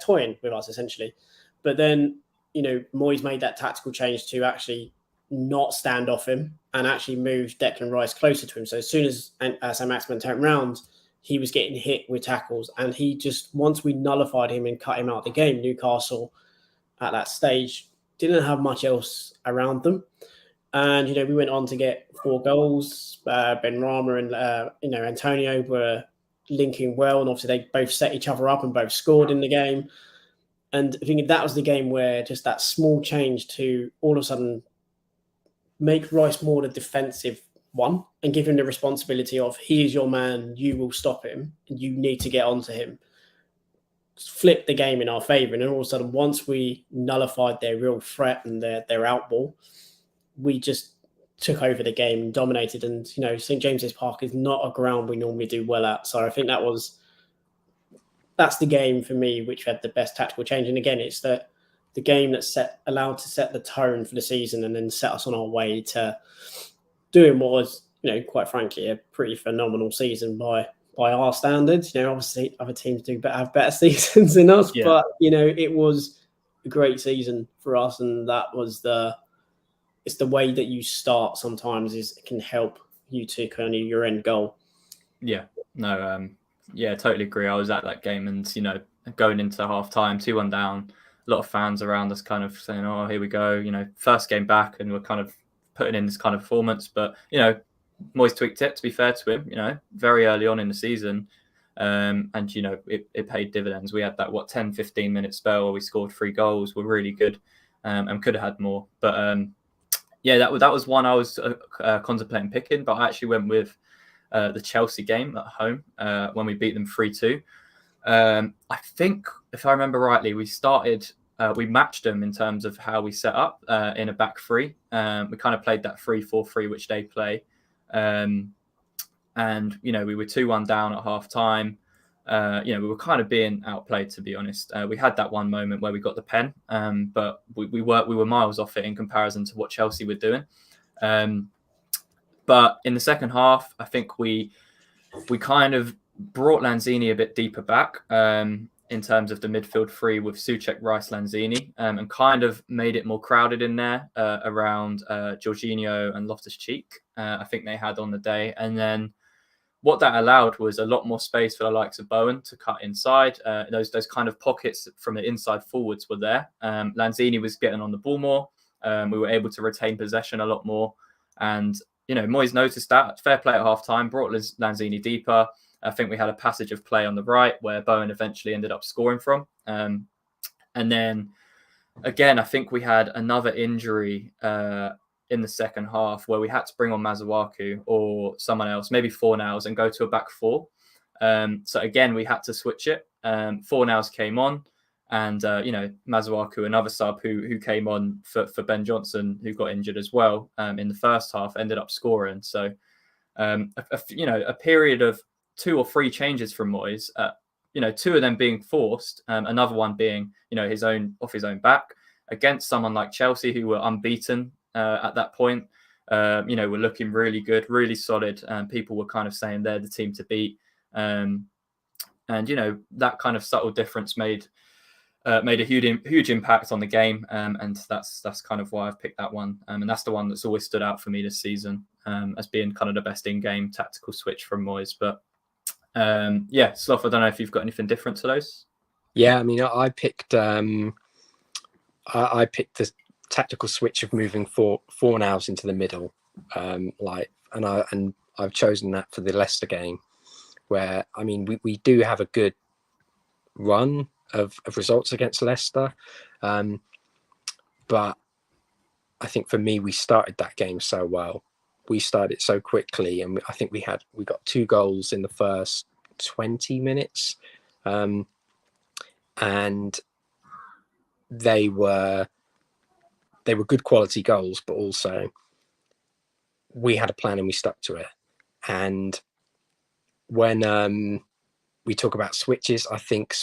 toying with us essentially. But then Moyes made that tactical change to actually not stand off him and actually move Declan Rice closer to him. So as soon as Saint Maximin turned round, he was getting hit with tackles, and he just, once we nullified him and cut him out of the game, Newcastle at that stage didn't have much else around them. And, we went on to get 4 goals. Ben Rama and, Antonio were linking well. And obviously they both set each other up and both scored in the game. And I think that was the game where just that small change to all of a sudden make Rice more the defensive one and give him the responsibility of, he is your man, you will stop him, and you need to get onto him. Flip the game in our favour. And then all of a sudden, once we nullified their real threat and their outball, we just took over the game and dominated. And, St. James's Park is not a ground we normally do well at. So I think that's the game for me, which had the best tactical change. And again, it's the game that's allowed to set the tone for the season and then set us on our way to doing what was, quite frankly, a pretty phenomenal season by our standards. Obviously other teams do have better seasons than us, but it was a great season for us, and that was it's the way that you start sometimes it can help you to kind of your end goal. Yeah, no, totally agree. I was at that game, and going into half time, 2-1 down, a lot of fans around us kind of saying, "Oh, here we go." First game back, and we're kind of putting in this kind of performance, but Moyes tweaked it, to be fair to him, very early on in the season. And, it paid dividends. We had that, 10-15 minute spell where we scored 3 goals. We're really good and could have had more. But, that was one I was contemplating picking, but I actually went with the Chelsea game at home when we beat them 3-2. I think, if I remember rightly, we matched them in terms of how we set up in a back 3. We kind of played that 3-4-3, which they play. And, we were 2-1 down at half time. We were kind of being outplayed, to be honest. We had that one moment where we got the pen, but we were miles off it in comparison to what Chelsea were doing. But in the second half, I think we kind of brought Lanzini a bit deeper back in terms of the midfield 3 with Souček, Rice, Lanzini, and kind of made it more crowded in there around Jorginho and Loftus-Cheek. I think they had on the day. And then what that allowed was a lot more space for the likes of Bowen to cut inside. Those kind of pockets from the inside forwards were there. Lanzini was getting on the ball more. We were able to retain possession a lot more. And, Moyes noticed that. Fair play at half-time, brought Lanzini deeper. I think we had a passage of play on the right where Bowen eventually ended up scoring from. And then, again, I think we had another injury in the second half where we had to bring on Masuaku or someone else, maybe Fornals, and go to a back four. So again, we had to switch it. Fornals came on, and Masuaku, another sub who came on for Ben Johnson, who got injured as well in the first half, ended up scoring. So a period of 2 or 3 changes from Moyes. 2 of them being forced, another one being his own back against someone like Chelsea, who were unbeaten at that point. We're looking really good, really solid. People were kind of saying they're the team to beat. And that kind of subtle difference made a huge impact on the game. And that's kind of why I've picked that one. And that's the one that's always stood out for me this season as being kind of the best in-game tactical switch from Moyes. But Sloth, I don't know if you've got anything different to those. Yeah, I mean, I picked the tactical switch of moving Fornals into the middle, and I've chosen that for the Leicester game, where I mean we do have a good run of results against Leicester, but I think for me we started that game so well. We started so quickly, and I think we got 2 goals in the first 20 minutes, and they were good quality goals, but also we had a plan and we stuck to it. And when we talk about switches, I think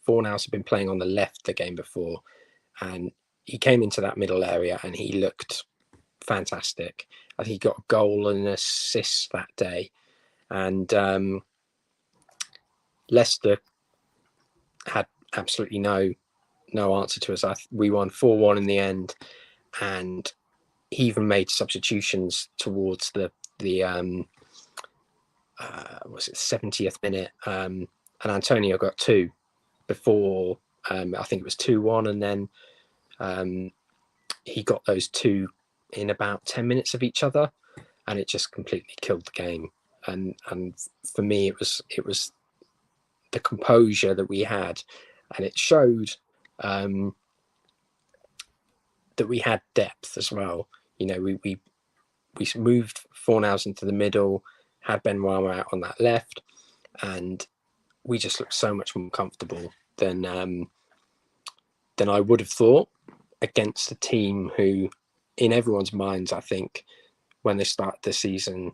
Fornals had been playing on the left the game before, and he came into that middle area and he looked fantastic. I think he got a goal and an assist that day. And Leicester had absolutely no answer to us. We won 4-1 in the end, and he even made substitutions towards the was it 70th minute, and Antonio got 2 before. I think it was 2-1, and then he got those 2 in about 10 minutes of each other, and it just completely killed the game. And for me, it was the composure that we had, and it showed that we had depth as well. We moved Fornals into the middle, had Ben Rama out on that left, and we just looked so much more comfortable than I would have thought against a team who, in everyone's minds, I think, when they started the season,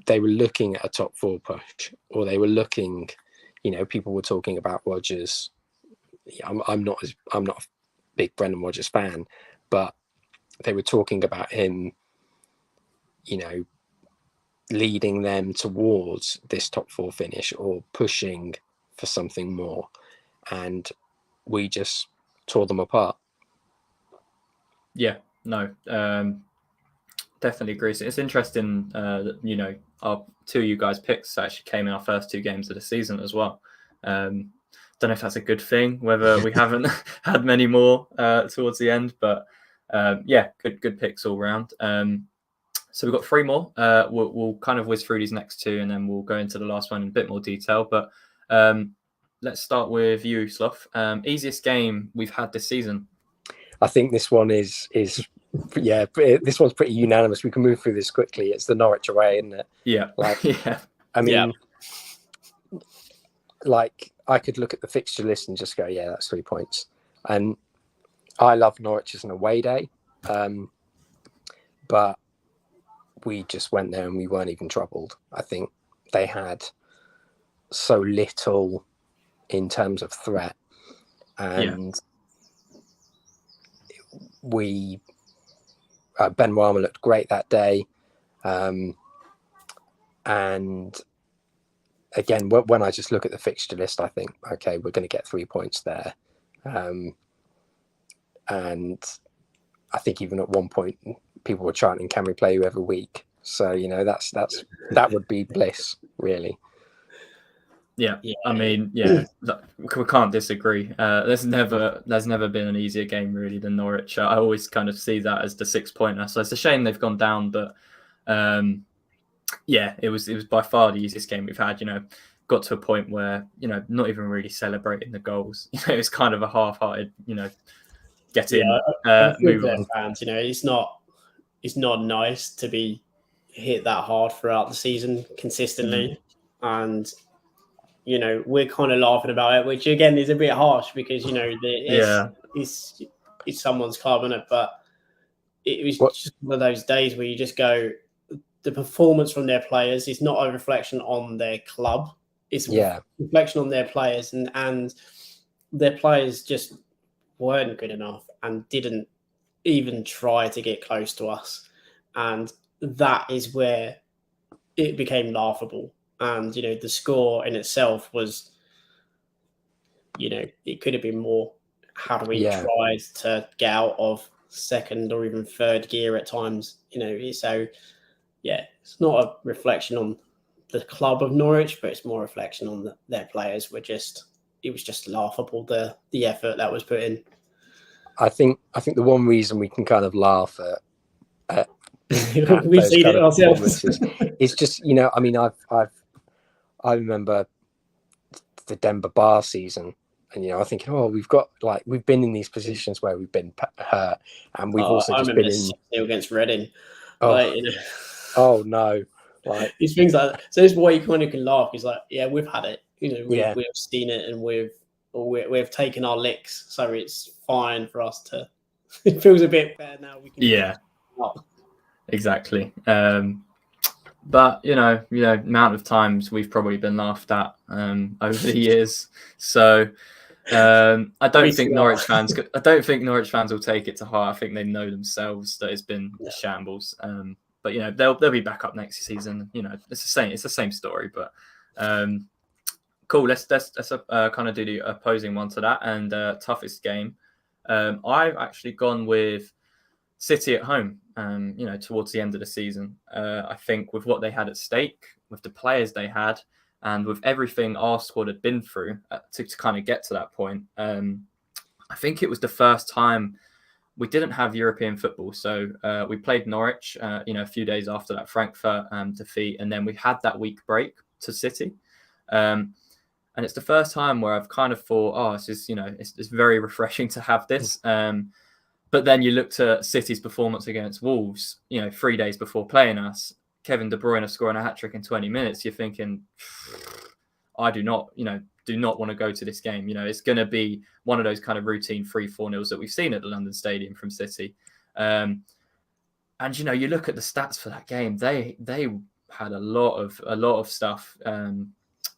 they were looking at a top 4 push, or they were looking, people were talking about Rodgers. I'm not a big Brendan Rodgers fan, but they were talking about him, leading them towards this top 4 finish or pushing for something more. And we just tore them apart. Yeah, no, definitely agree. So it's interesting that, our 2 of you guys' picks actually came in our first 2 games of the season as well. Don't know if that's a good thing, whether we haven't had many more towards the end, but good picks all round. So we've got 3 more. We'll kind of whiz through these next 2, and then we'll go into the last one in a bit more detail. But let's start with you, Sloth. Easiest game we've had this season. I think this one is this one's pretty unanimous. We can move through this quickly. It's the Norwich away, isn't it? Yeah. Yeah. I mean, like I could look at the fixture list and just go, yeah, that's 3 points. And I love Norwich as an away day, but we just went there and we weren't even troubled. I think they had so little in terms of threat, and we Ben Rama looked great that day, and again, when I just look at the fixture list, I think, okay, we're going to get 3 points there, and I think even at one point people were chanting, "Can we play you every week?" So that would be bliss, really. Yeah. I mean, we can't disagree. There's never been an easier game really than Norwich. I always kind of see that as the 6-pointer. So it's a shame they've gone down, but it was by far the easiest game we've had. Got to a point where not even really celebrating the goals. It's kind of a half-hearted, get in, move on. Fans, it's not nice to be hit that hard throughout the season consistently, and we're kind of laughing about it, which again is a bit harsh because it's someone's club, isn't it? But it was just one of those days where you just go, the performance from their players is not a reflection on their club; it's a reflection on their players, and their players just weren't good enough and didn't even try to get close to us, and that is where it became laughable. And the score in itself was, it could have been more. How do we try to get out of second or even third gear at times? So it's not a reflection on the club of Norwich, but it's more a reflection on their players. It was just laughable, the effort that was put in. I think the one reason we can kind of laugh at we've seen it ourselves. It's just I mean I remember the Denver Bar season, and I think we've been in these positions where we've been hurt, and we've also just been in against Reading. Oh no, these things like that. So that's why you kind of can laugh. It's like, we've had it. We've seen it, and we've taken our licks, so it's fine for us to. It feels a bit better now. We can exactly. But amount of times we've probably been laughed at over the years. So I don't think Norwich fans will take it to heart. I think they know themselves that it's been a shambles. But they'll be back up next season. It's the same story. But cool. Let's kind of do the opposing one to that and toughest game. I've actually gone with City at home. Towards the end of the season, I think with what they had at stake, with the players they had, and with everything our squad had been through to kind of get to that point, I think it was the first time we didn't have European football. So we played Norwich, a few days after that Frankfurt defeat, and then we had that week break to City. And it's the first time where I've kind of thought, this is, it's very refreshing to have this. But then you look to City's performance against Wolves, 3 days before playing us, Kevin De Bruyne scoring a hat-trick in 20 minutes. You're thinking, I do not want to go to this game. It's going to be one of those kind of routine 3-4-0s that we've seen at the London Stadium from City. And, you look at the stats for that game, they had a lot of stuff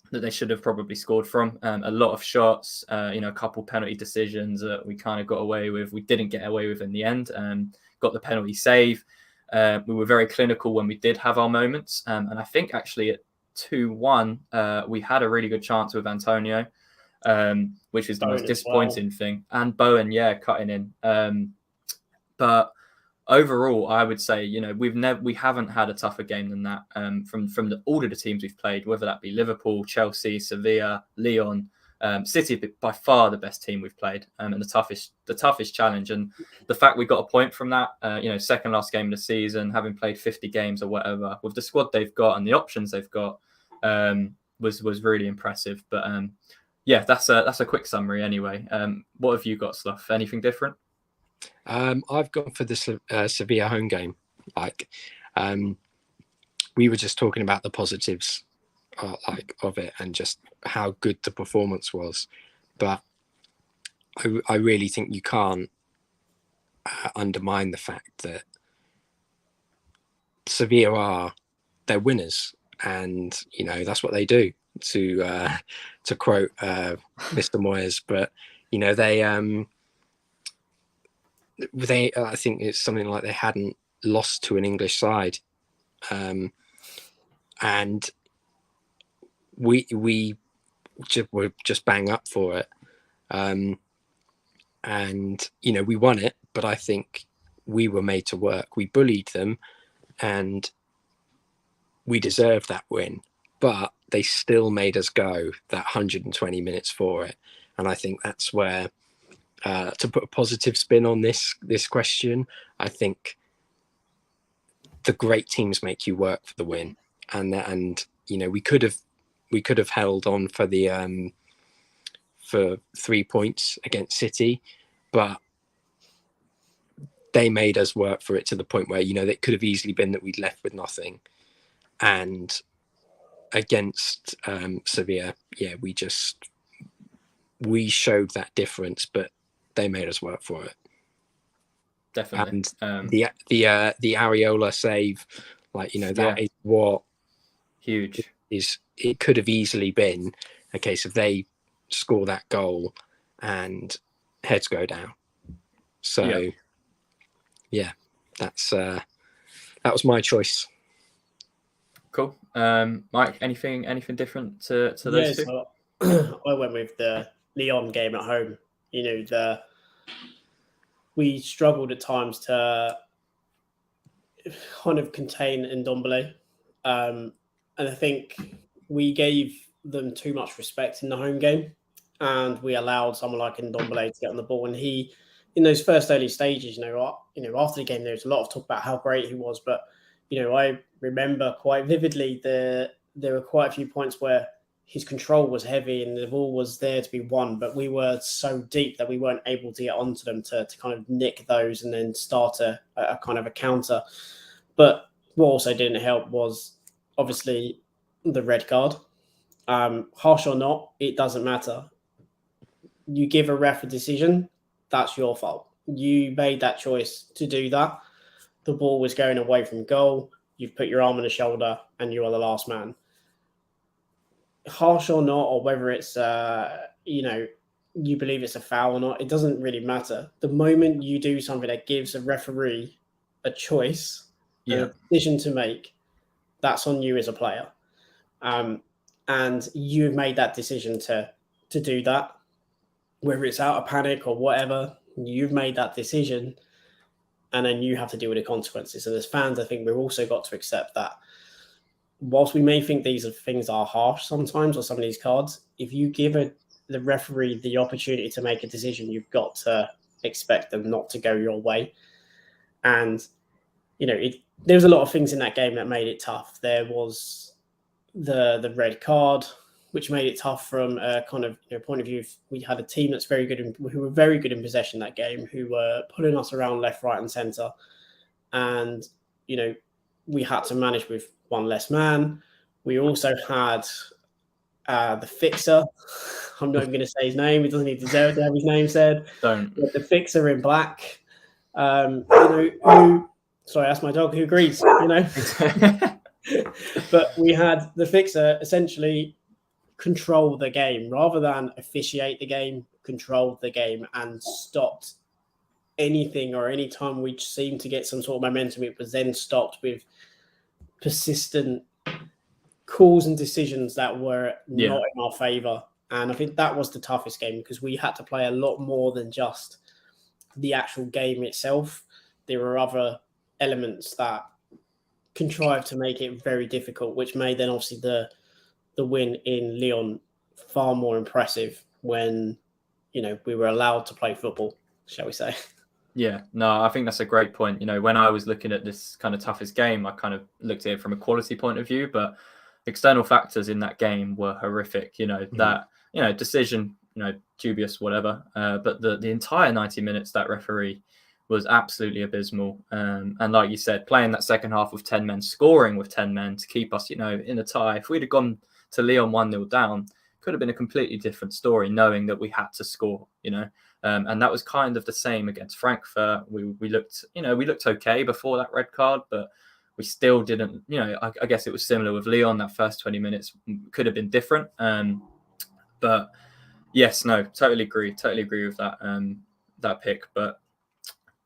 that they should have probably scored from. A lot of shots, a couple penalty decisions that we kind of got away with. We didn't get away with in the end. Got the penalty save. We were very clinical when we did have our moments. And I think actually at 2-1, we had a really good chance with Antonio, which was the most disappointing thing. And Bowen, cutting in. But overall, I would say, we haven't had a tougher game than that from all of the teams we've played, whether that be Liverpool, Chelsea, Sevilla, Lyon, City, by far the best team we've played, and the toughest challenge. And the fact we got a point from that, second last game of the season, having played 50 games or whatever, with the squad they've got and the options they've got, was really impressive. But that's a quick summary anyway. What have you got, Slough? Anything different? I've gone for the Sevilla home game. We were just talking about the positives of it and just how good the performance was, but I really think you can't undermine the fact that Sevilla they're winners, and that's what they do. To quote Mr. Moyes, but they I think it's something like they hadn't lost to an English side, and we were just bang up for it, and we won it. But I think we were made to work. We bullied them, and we deserved that win, but they still made us go that 120 minutes for it. And I think that's where, to put a positive spin on this question, I think the great teams make you work for the win. And we could have held on for the for 3 points against City, but they made us work for it to the point where, it could have easily been that we'd left with nothing. And against Sevilla, we showed that difference, but they made us work for it. Definitely. And the Areola save, that is what huge is. It could have easily been a case of they score that goal and heads go down. So that was my choice. Cool. Mike, anything different to those two? So I went with the Lyon game at home. We struggled at times to kind of contain Ndombele. And I think we gave them too much respect in the home game, and we allowed someone like Ndombele to get on the ball. And he, in those first early stages, after the game, there was a lot of talk about how great he was. But, I remember quite vividly there were quite a few points where his control was heavy and the ball was there to be won, but we were so deep that we weren't able to get onto them to kind of nick those and then start a kind of a counter. But what also didn't help was obviously the red card. Harsh or not, it doesn't matter. You give a ref a decision, that's your fault. You made that choice to do that. The ball was going away from goal. You've put your arm on the shoulder and you are the last man. Harsh or not, or whether it's, you believe it's a foul or not, it doesn't really matter. The moment you do something that gives a referee a choice, a decision to make, that's on you as a player. And you've made that decision to do that, whether it's out of panic or whatever, you've made that decision, and then you have to deal with the consequences. And as fans, I think we've also got to accept that whilst we may think these things are harsh sometimes, or some of these cards, if you give the referee the opportunity to make a decision, you've got to expect them not to go your way. And, there was a lot of things in that game that made it tough. There was the red card, which made it tough from a kind of point of view. We had a team that's very good, who were very good in possession that game, who were pulling us around left, right, and centre. And, we had to manage with one less man. We also had the fixer. I'm not even going to say his name. He doesn't even deserve to have his name said. Don't. The fixer in black. Sorry, that's my dog who agrees, But we had the fixer essentially control the game rather than officiate the game, controlled the game and stopped anything, or any time we seemed to get some sort of momentum, it was then stopped with persistent calls and decisions that were not in our favour. And I think that was the toughest game, because we had to play a lot more than just the actual game itself. There were other elements that contrived to make it very difficult, which made then obviously the win in Lyon far more impressive when, we were allowed to play football, shall we say. Yeah, no, I think that's a great point. When I was looking at this kind of toughest game, I kind of looked at it from a quality point of view, but external factors in that game were horrific. That, decision, dubious, whatever. But the entire 90 minutes, that referee was absolutely abysmal. And like you said, playing that second half with 10 men, scoring with 10 men to keep us, in a tie. If we'd have gone to Lyon 1-0 down, could have been a completely different story, knowing that we had to score, and that was kind of the same against Frankfurt. We looked okay before that red card, but we still didn't, I guess it was similar with Lyon. That first 20 minutes could have been different. But yes, no, totally agree with that pick. But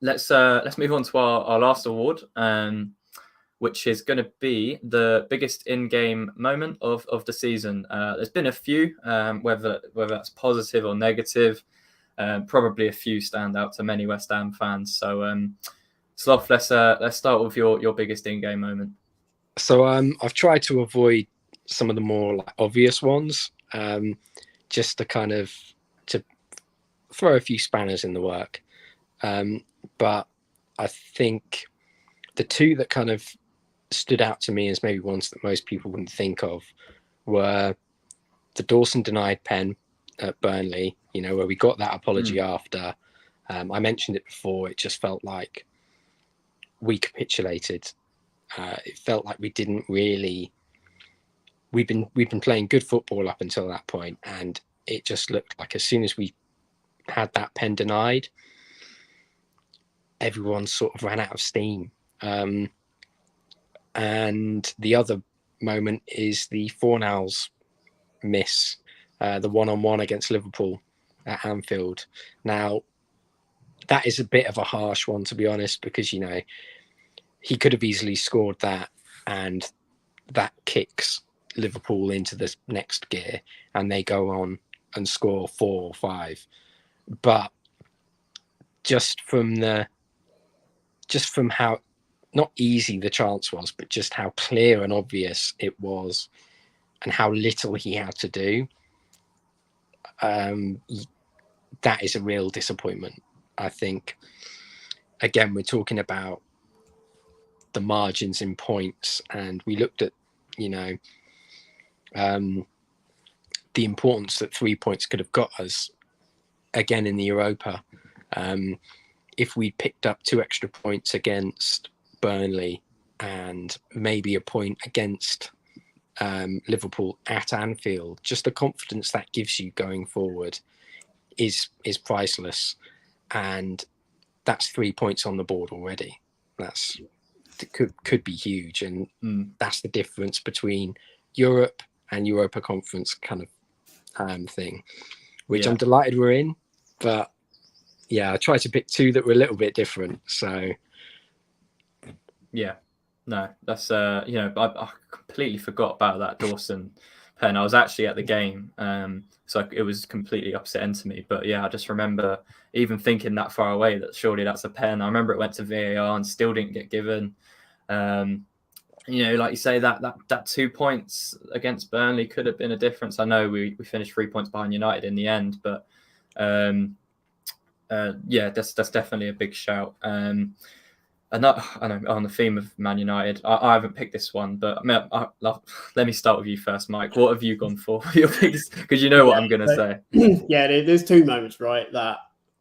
let's move on to our last award, which is going to be the biggest in-game moment of the season. There's been a few, whether that's positive or negative. Probably a few stand out to many West Ham fans. So, Sloth, let's start with your biggest in-game moment. So I've tried to avoid some of the more like obvious ones, just to kind of to throw a few spanners in the work. But I think the two that kind of stood out to me as maybe ones that most people wouldn't think of were the Dawson denied pen at Burnley, where we got that apology after. I mentioned it before. It just felt like we capitulated. It felt like we didn't really. We've been playing good football up until that point, and it just looked like as soon as we had that pen denied, everyone sort of ran out of steam. And the other moment is the Fornals miss, the one-on-one against Liverpool at Anfield. Now, that is a bit of a harsh one, to be honest, because, he could have easily scored that, and that kicks Liverpool into the next gear, and they go on and score 4 or 5. But just from how not easy the chance was, but just how clear and obvious it was, and how little he had to do, that is a real disappointment. I think, again, we're talking about the margins in points, and we looked at, the importance that 3 points could have got us again in the Europa. If we picked up 2 extra points against Burnley and maybe a point against Liverpool at Anfield, just the confidence that gives you going forward is priceless, and that's 3 points on the board already. Could be huge, and that's the difference between Europe and Europa Conference kind of thing, which I'm delighted we're in. But yeah, I tried to pick 2 that were a little bit different. So yeah, no, that's I completely forgot about that Dawson pen. I was actually at the game, so it was completely upsetting to me. But yeah, I just remember even thinking that far away that surely that's a pen. I remember it went to VAR and still didn't get given. Like you say, that 2 points against Burnley could have been a difference. I know we finished 3 points behind United in the end, but that's definitely a big shout. And that, I know, on the theme of Man United, I haven't picked this one, but let me start with you first, Mike. What have you gone for your biggest? Because you know what I'm going to say. Yeah, there's 2 moments, right, that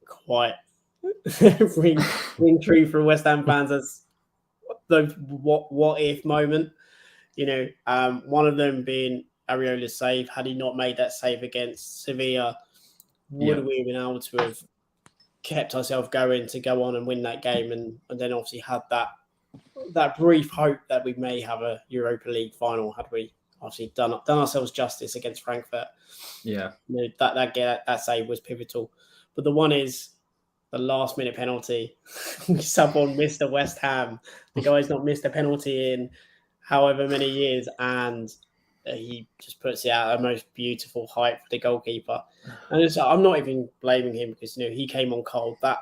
quite ring true for West Ham fans as the what if moment. One of them being Areola's save. Had he not made that save against Sevilla, would we have been able to have kept ourselves going to go on and win that game, and then obviously had that brief hope that we may have a Europa League final had we obviously done ourselves justice against Frankfurt. Yeah, that save was pivotal. But the one is the last minute penalty. Someone missed a West Ham. The guy's not missed a penalty in however many years, and he just puts it out at the most beautiful height for the goalkeeper. And I'm not even blaming him because he came on cold. That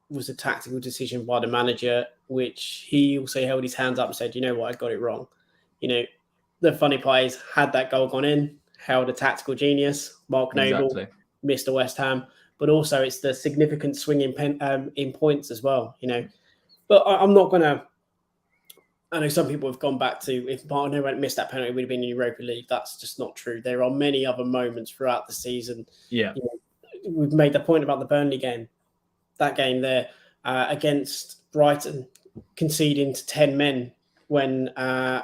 was a tactical decision by the manager, which he also held his hands up and said, "You know what, I got it wrong." The funny part is, had that goal gone in, held a tactical genius. Mark Noble missed a West Ham, but also it's the significant swing in points as well. But I'm not gonna. I know some people have gone back to, if Mark Noble hadn't missed that penalty, it would have been in Europa League. That's just not true. There are many other moments throughout the season. Yeah. We've made the point about the Burnley game. That game there against Brighton, conceding to 10 men when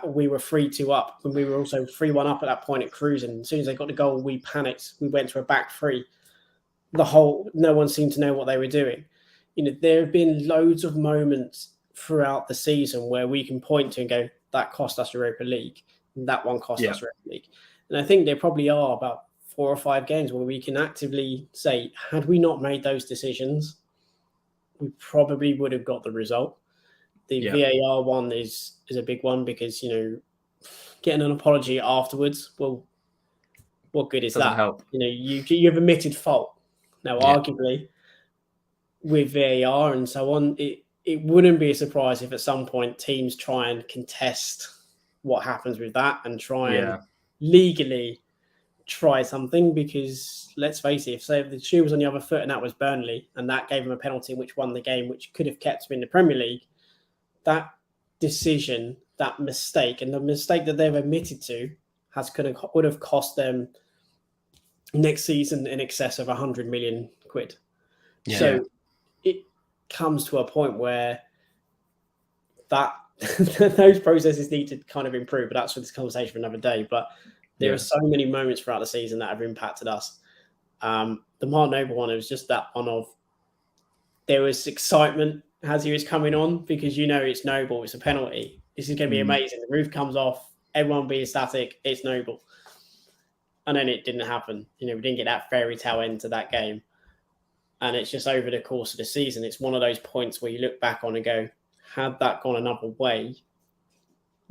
we were 3-2 up, when we were also 3-1 up at that point at cruising. As soon as they got the goal, we panicked. We went to a back 3. No one seemed to know what they were doing. There have been loads of moments throughout the season where we can point to and go, that cost us Europa League, and that one cost us Europa League. And I think there probably are about 4 or 5 games where we can actively say, had we not made those decisions, we probably would have got the result. The VAR one is a big one because, getting an apology afterwards, well, what good is Doesn't that? help. You've admitted fault. Now, arguably, with VAR and so on, it wouldn't be a surprise if at some point teams try and contest what happens with that and try and Yeah. legally try something, because let's face it, if say the shoe was on the other foot and that was Burnley and that gave them a penalty which won the game, which could have kept them in the Premier League, that decision, that mistake, and the mistake that they've admitted to would have cost them next season in excess of 100 million quid. Yeah. So it comes to a point where that those processes need to kind of improve, but that's for this conversation for another day. But there are so many moments throughout the season that have impacted us. The Mark Noble one, it was just that one of, there was excitement as he was coming on, because it's Noble, it's a penalty. This is going to be amazing. The roof comes off, everyone will be ecstatic, it's Noble. And then it didn't happen. We didn't get that fairy tale end to that game. And it's just over the course of the season, it's one of those points where you look back on and go, had that gone another way,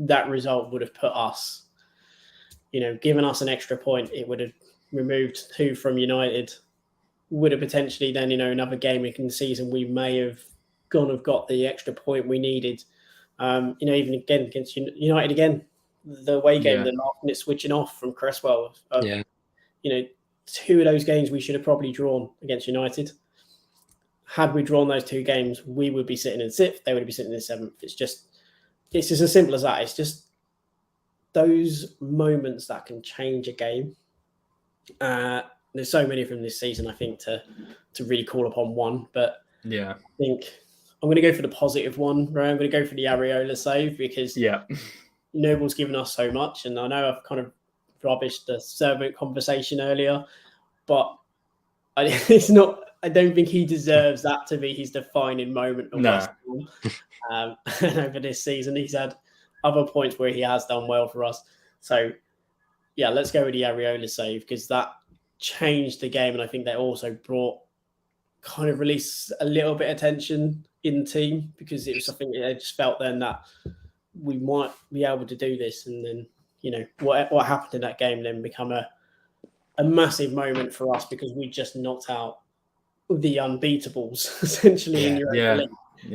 that result would have put us, given us an extra point. It would have removed 2 from United, would have potentially then, another game in the season, we may have got the extra point we needed. Even again against United again, the away game, the last minute switching off from Cresswell. 2 of those games we should have probably drawn against United. Had we drawn those 2 games, we would be sitting in 6th, they would be sitting in 7th. It's just as simple as that. It's just those moments that can change a game. There's so many from this season, I think, to really call upon one. But I think I'm going to go for the positive one, right? I'm going to go for the Areola save, because Noble's given us so much. And I know I've kind of rubbished the servant conversation earlier, but I don't think he deserves that to be his defining moment of West Ham. Over this season, he's had other points where he has done well for us. So, let's go with the Areola save, because that changed the game. And I think that also released a little bit of tension in the team, because it was something they just felt then that we might be able to do this. And then, what happened in that game then become a massive moment for us, because we just knocked out the unbeatables essentially in Europa League.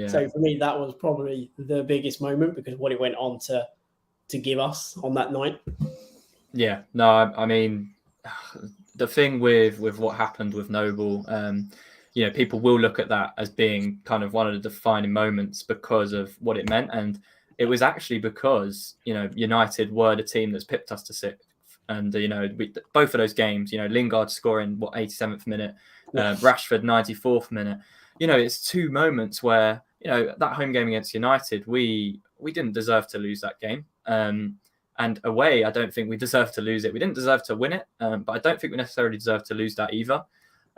So for me, that was probably the biggest moment, because what it went on to give us on that night. Yeah, no, I mean, the thing with what happened with Noble, people will look at that as being kind of one of the defining moments because of what it meant. And it was actually because, United were the team that's pipped us to 6th. And, both of those games, Lingard scoring, 87th minute, Rashford, 94th minute. It's 2 moments where, that home game against United, we didn't deserve to lose that game. And away, I don't think we deserve to lose it. We didn't deserve to win it, but I don't think we necessarily deserve to lose that either.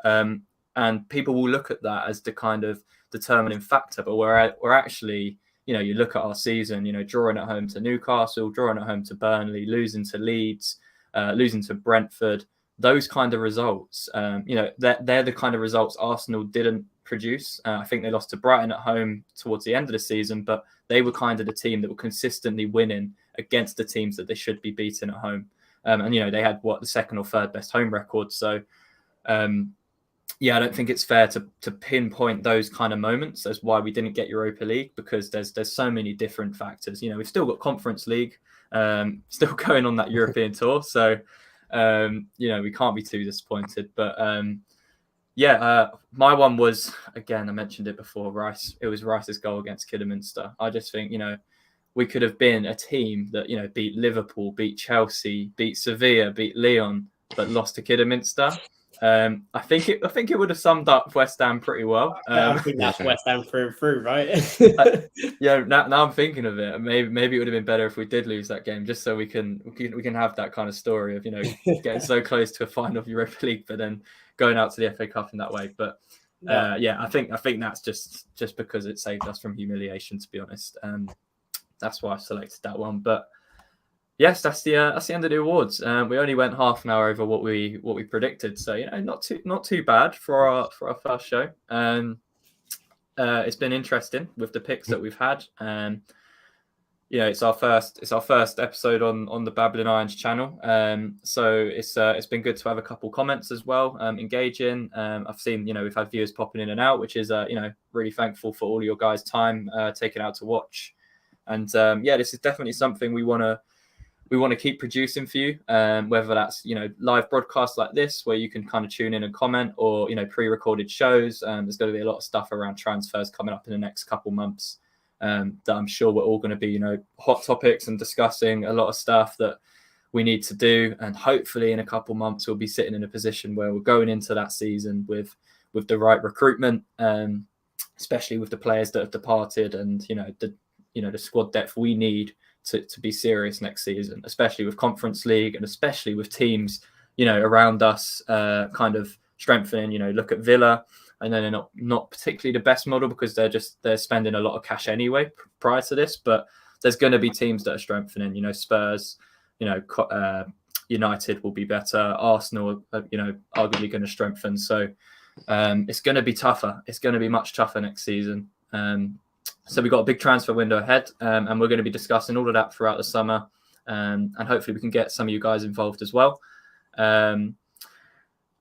And people will look at that as the kind of determining factor. But we're actually, you look at our season, drawing at home to Newcastle, drawing at home to Burnley, losing to Leeds, losing to Brentford, those kind of results, they're the kind of results Arsenal didn't produce. I think they lost to Brighton at home towards the end of the season, but they were kind of the team that were consistently winning against the teams that they should be beating at home. And they had the 2nd or 3rd best home record. So, I don't think it's fair to pinpoint those kind of moments as why we didn't get Europa League, because there's so many different factors. We've still got Conference League, still going on that European tour. So, we can't be too disappointed. But my one was, again, I mentioned it before, Rice. It was Rice's goal against Kidderminster. I just think, we could have been a team that, beat Liverpool, beat Chelsea, beat Sevilla, beat Lyon, but lost to Kidderminster. I think it would have summed up West Ham pretty well. I think that's West Ham through and through, right? Now I'm thinking of it. Maybe it would have been better if we did lose that game, just so we can have that kind of story of getting so close to a final of Europa League, but then going out to the FA Cup in that way. But I think that's just because it saved us from humiliation, to be honest. That's why I selected that one. But yes, that's the end of the awards. We only went half an hour over what we predicted, so not too bad for our first show. It's been interesting with the picks that we've had. It's our first episode on the Babbling Irons channel. So it's been good to have a couple comments as well, engaging. I've seen we've had viewers popping in and out, which is really thankful for all your guys' time taken out to watch And yeah, this is definitely something we want to keep producing for you, whether that's, you know, live broadcasts like this where you can kind of tune in and comment, or, you know, pre-recorded shows. There's going to be a lot of stuff around transfers coming up in the next couple months that I'm sure we're all going to be, you know, hot topics and discussing a lot of stuff that we need to do. And hopefully in a couple months we'll be sitting in a position where we're going into that season with the right recruitment, especially with the players that have departed, and, you know, the squad depth we need to be serious next season, especially with Conference League and especially with teams, you know, around us kind of strengthening. You know, look at Villa, and then they're not particularly the best model because they're spending a lot of cash anyway prior to this, but there's going to be teams that are strengthening. You know, Spurs, you know, United will be better. Arsenal, you know, arguably going to strengthen. So it's going to be tougher. It's going to be much tougher next season. So we've got a big transfer window ahead, and we're going to be discussing all of that throughout the summer, and hopefully we can get some of you guys involved as well.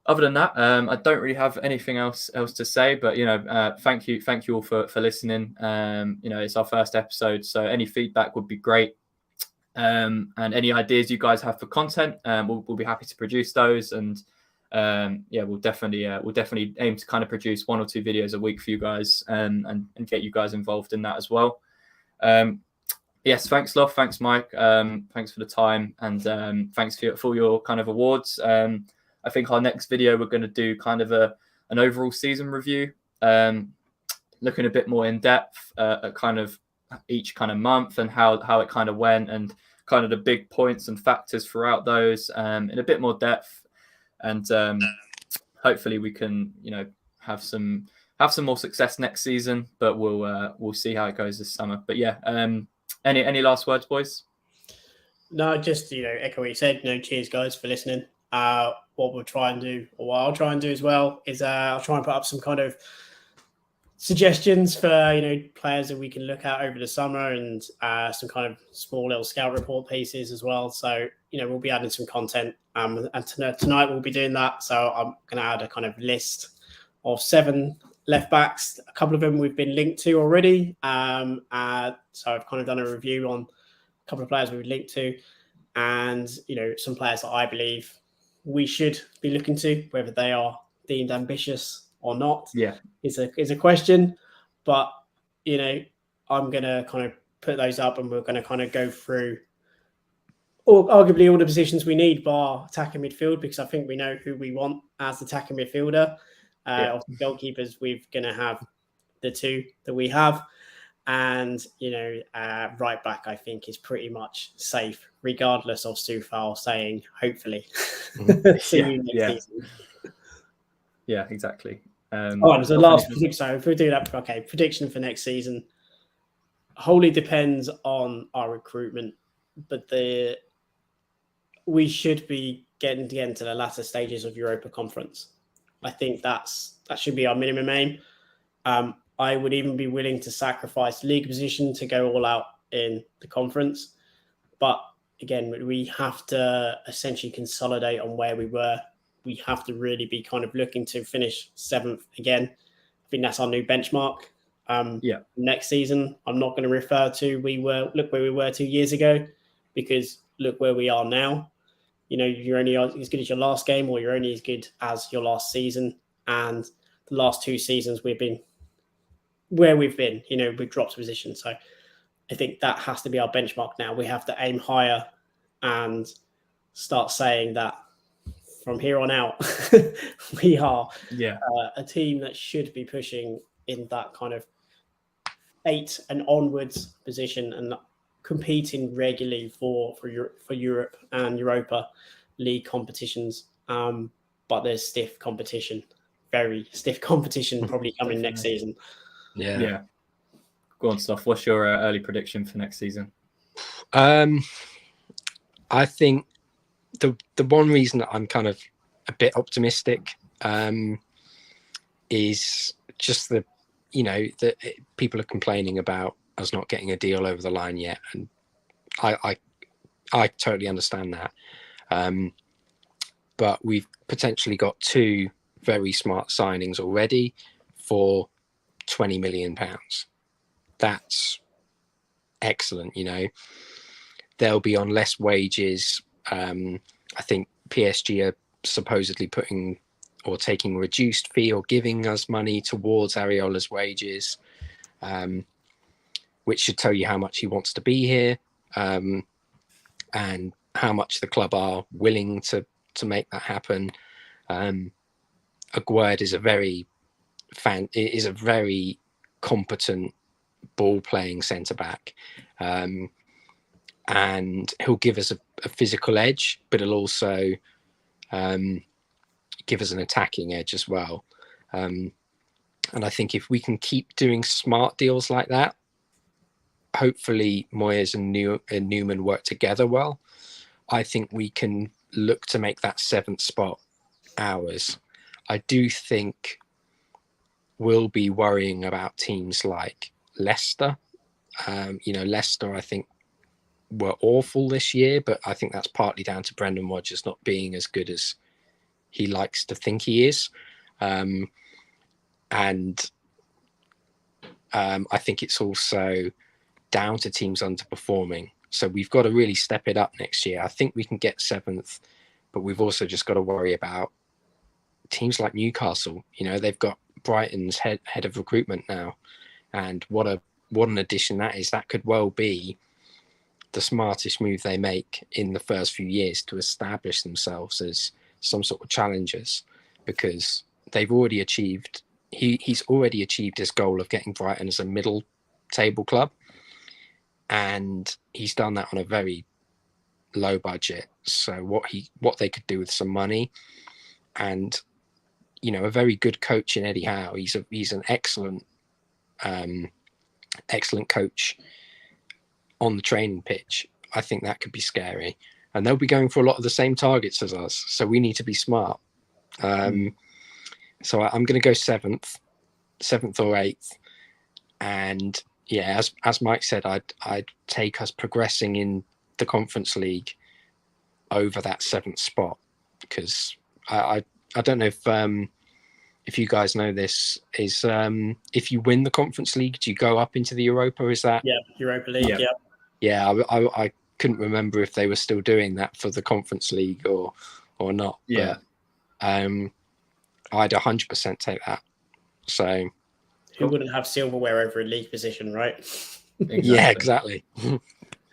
Other than that, I don't really have anything else to say, but, you know, thank you all for listening. You know, it's our first episode, so any feedback would be great. And any ideas you guys have for content, we'll be happy to produce those. And yeah, we'll definitely aim to kind of produce 1 or 2 videos a week for you guys, and get you guys involved in that as well. Yes, thanks, Lof. Thanks, Mike. Thanks for the time, and thanks for your kind of awards. I think our next video we're going to do kind of an overall season review, looking a bit more in depth at kind of each kind of month and how it kind of went, and kind of the big points and factors throughout those in a bit more depth. And hopefully we can, you know, have some more success next season, but we'll see how it goes this summer. But yeah, any last words, boys? No, just, you know, echo what you said. You know, cheers, guys, for listening. What we'll try and do, or what I'll try and do as well, is I'll try and put up some kind of suggestions for, you know, players that we can look at over the summer, and some kind of small little scout report pieces as well. So, you know, we'll be adding some content, and tonight we'll be doing that. So I'm going to add a kind of list of 7 left backs. A couple of them we've been linked to already. So I've kind of done a review on a couple of players we've linked to, and, you know, some players that I believe we should be looking to, whether they are deemed ambitious or not, is a question. But, you know, I'm going to kind of put those up, and we're going to kind of go through arguably all the positions we need bar attacking midfield, because I think we know who we want as attacking midfielder. Of the goalkeepers, we're going to have the 2 that we have. And, you know, right back, I think, is pretty much safe, regardless of Soufal saying, hopefully, see you next season. Yeah, exactly. So last prediction. So if we do that, okay, prediction for next season wholly depends on our recruitment, but we should be getting to the latter stages of Europa Conference. I think that should be our minimum aim. I would even be willing to sacrifice league position to go all out in the conference. But again, we have to essentially consolidate on where we were. We have to really be kind of looking to finish 7th again. I think that's our new benchmark. Next season, I'm not going to refer to look where we were 2 years ago, because look where we are now. You know, you're only as good as your last game, or you're only as good as your last season. And the last 2 seasons we've been where we've been, you know, we've dropped position. So I think that has to be our benchmark now. We have to aim higher and start saying that from here on out, we are a team that should be pushing in that kind of 8 and onwards position, and competing regularly for Europe and Europa League competitions. But there's stiff competition, very stiff competition probably coming next season. Yeah. Go on, Stoff. What's your early prediction for next season? I think the one reason that I'm kind of a bit optimistic is just that people are complaining about us not getting a deal over the line yet, and I totally understand that. But we've potentially got 2 very smart signings already for £20 million. That's excellent. They'll be on less wages. I think PSG are supposedly putting or taking a reduced fee or giving us money towards Areola's wages, which should tell you how much he wants to be here, and how much the club are willing to make that happen. Aguerd is a very competent ball playing centre back, and he'll give us a physical edge, but he'll also give us an attacking edge as well. And I think if we can keep doing smart deals like that, hopefully Moyes and Newman work together well, I think we can look to make that 7th spot ours. I do think we'll be worrying about teams like Leicester. Leicester, I think, were awful this year, but I think that's partly down to Brendan Rodgers not being as good as he likes to think he is. And I think it's also down to teams underperforming. So we've got to really step it up next year. I think we can get 7th, but we've also just got to worry about teams like Newcastle. They've got Brighton's head of recruitment now, and what an addition that is. That could well be the smartest move they make in the first few years to establish themselves as some sort of challengers, because they've already achieved. He's already achieved his goal of getting Brighton as a middle table club, and he's done that on a very low budget. So what they could do with some money, and a very good coach in Eddie Howe. He's an excellent coach on the training pitch. I think that could be scary, and they'll be going for a lot of the same targets as us. So we need to be smart. So I'm going to go 7th or 8th, and yeah, as Mike said, I'd take us progressing in the Conference League over that 7th spot, because I don't know if you guys know this, is if you win the Conference League, do you go up into the Europa? Is that Europa League? Yeah. I couldn't remember if they were still doing that for the Conference League or not. Yeah. But, I'd 100% take that. So who wouldn't have silverware over a league position, right? Exactly. Yeah, exactly.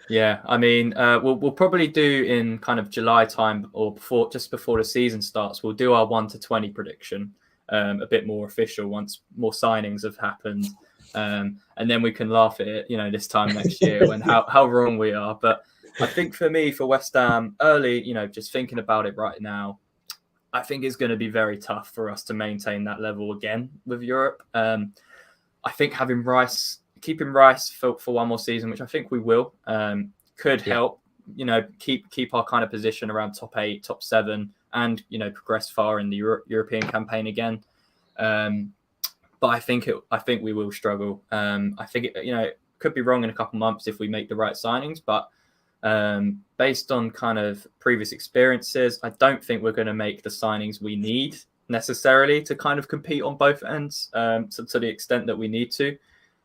Yeah, I mean, we'll probably do in kind of July time or just before the season starts. We'll do our 1 to 20 prediction, a bit more official once more signings have happened, and then we can laugh at it, this time next year when how wrong we are. But I think for me, for West Ham, early, just thinking about it right now, I think it's going to be very tough for us to maintain that level again with Europe. I think keeping Rice for one more season, which I think we will, could help, keep our kind of position around top 8, top 7, and, progress far in the European campaign again. But I think we will struggle. I think it could be wrong in a couple of months if we make the right signings, but based on kind of previous experiences, I don't think we're going to make the signings we need necessarily to kind of compete on both ends, to the extent that we need to.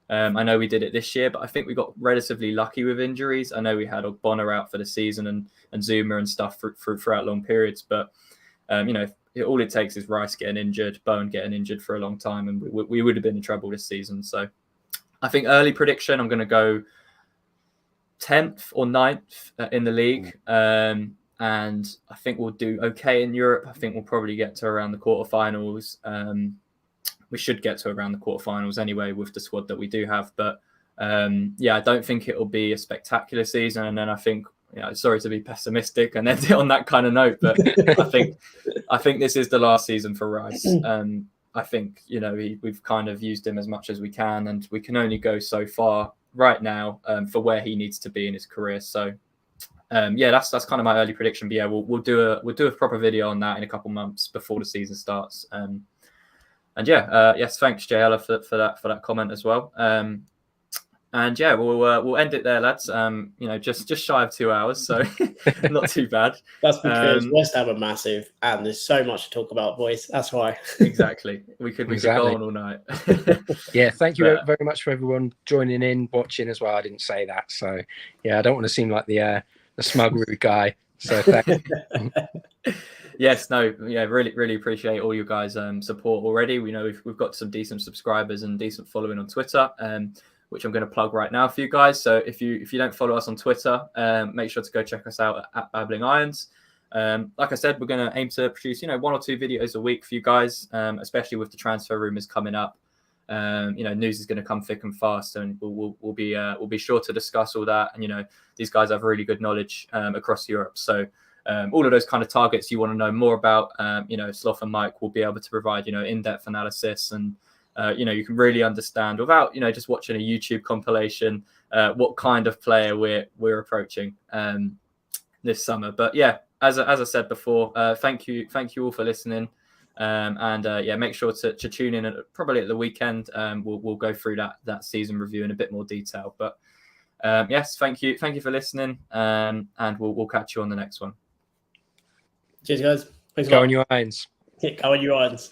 I know we did it this year, but I think we got relatively lucky with injuries. I know we had Ogbonna out for the season and Zuma and stuff throughout long periods, but all it takes is Rice getting injured, Bowen getting injured for a long time, and we would have been in trouble this season. So I think early prediction, I'm going to go 10th or 9th in the league. And I think we'll do okay in Europe. I think we'll probably get to around the quarterfinals. We should get to around the quarterfinals anyway with the squad that we do have. But I don't think it'll be a spectacular season. And then I think, sorry to be pessimistic and end it on that kind of note, but I think this is the last season for Rice. I think, we've kind of used him as much as we can, and we can only go so far right now for where he needs to be in his career. So that's kind of my early prediction. But yeah, we'll do a proper video on that in a couple months before the season starts. Yes, thanks JL for that comment as well. And yeah, we'll end it there, lads. Just shy of 2 hours, so not too bad. That's because West Ham are massive, and there's so much to talk about, boys. That's why. Exactly. We could go on all night. Yeah, thank you very much for everyone joining in, watching as well. I didn't say that, so yeah, I don't want to seem like the smug rude guy. So thanks. Yes, no, yeah, really appreciate all you guys' support already. We know we've got some decent subscribers and decent following on Twitter, which I'm going to plug right now for you guys. So if you don't follow us on Twitter, make sure to go check us out at Babbling Irons. Like I said, we're going to aim to produce 1 or 2 videos a week for you guys, especially with the transfer rumors coming up. News is going to come thick and fast, and we'll be sure to discuss all that. And these guys have really good knowledge across Europe, so all of those kind of targets you want to know more about, Sloth and Mike will be able to provide in-depth analysis, and you can really understand without just watching a YouTube compilation what kind of player we're approaching this summer. But yeah, as I said before, thank you all for listening. Make sure to tune in probably at the weekend. We'll go through that season review in a bit more detail. But yes, thank you for listening, and we'll catch you on the next one. Cheers, guys. Thanks a Go lot. on your irons. Yeah, go on your irons.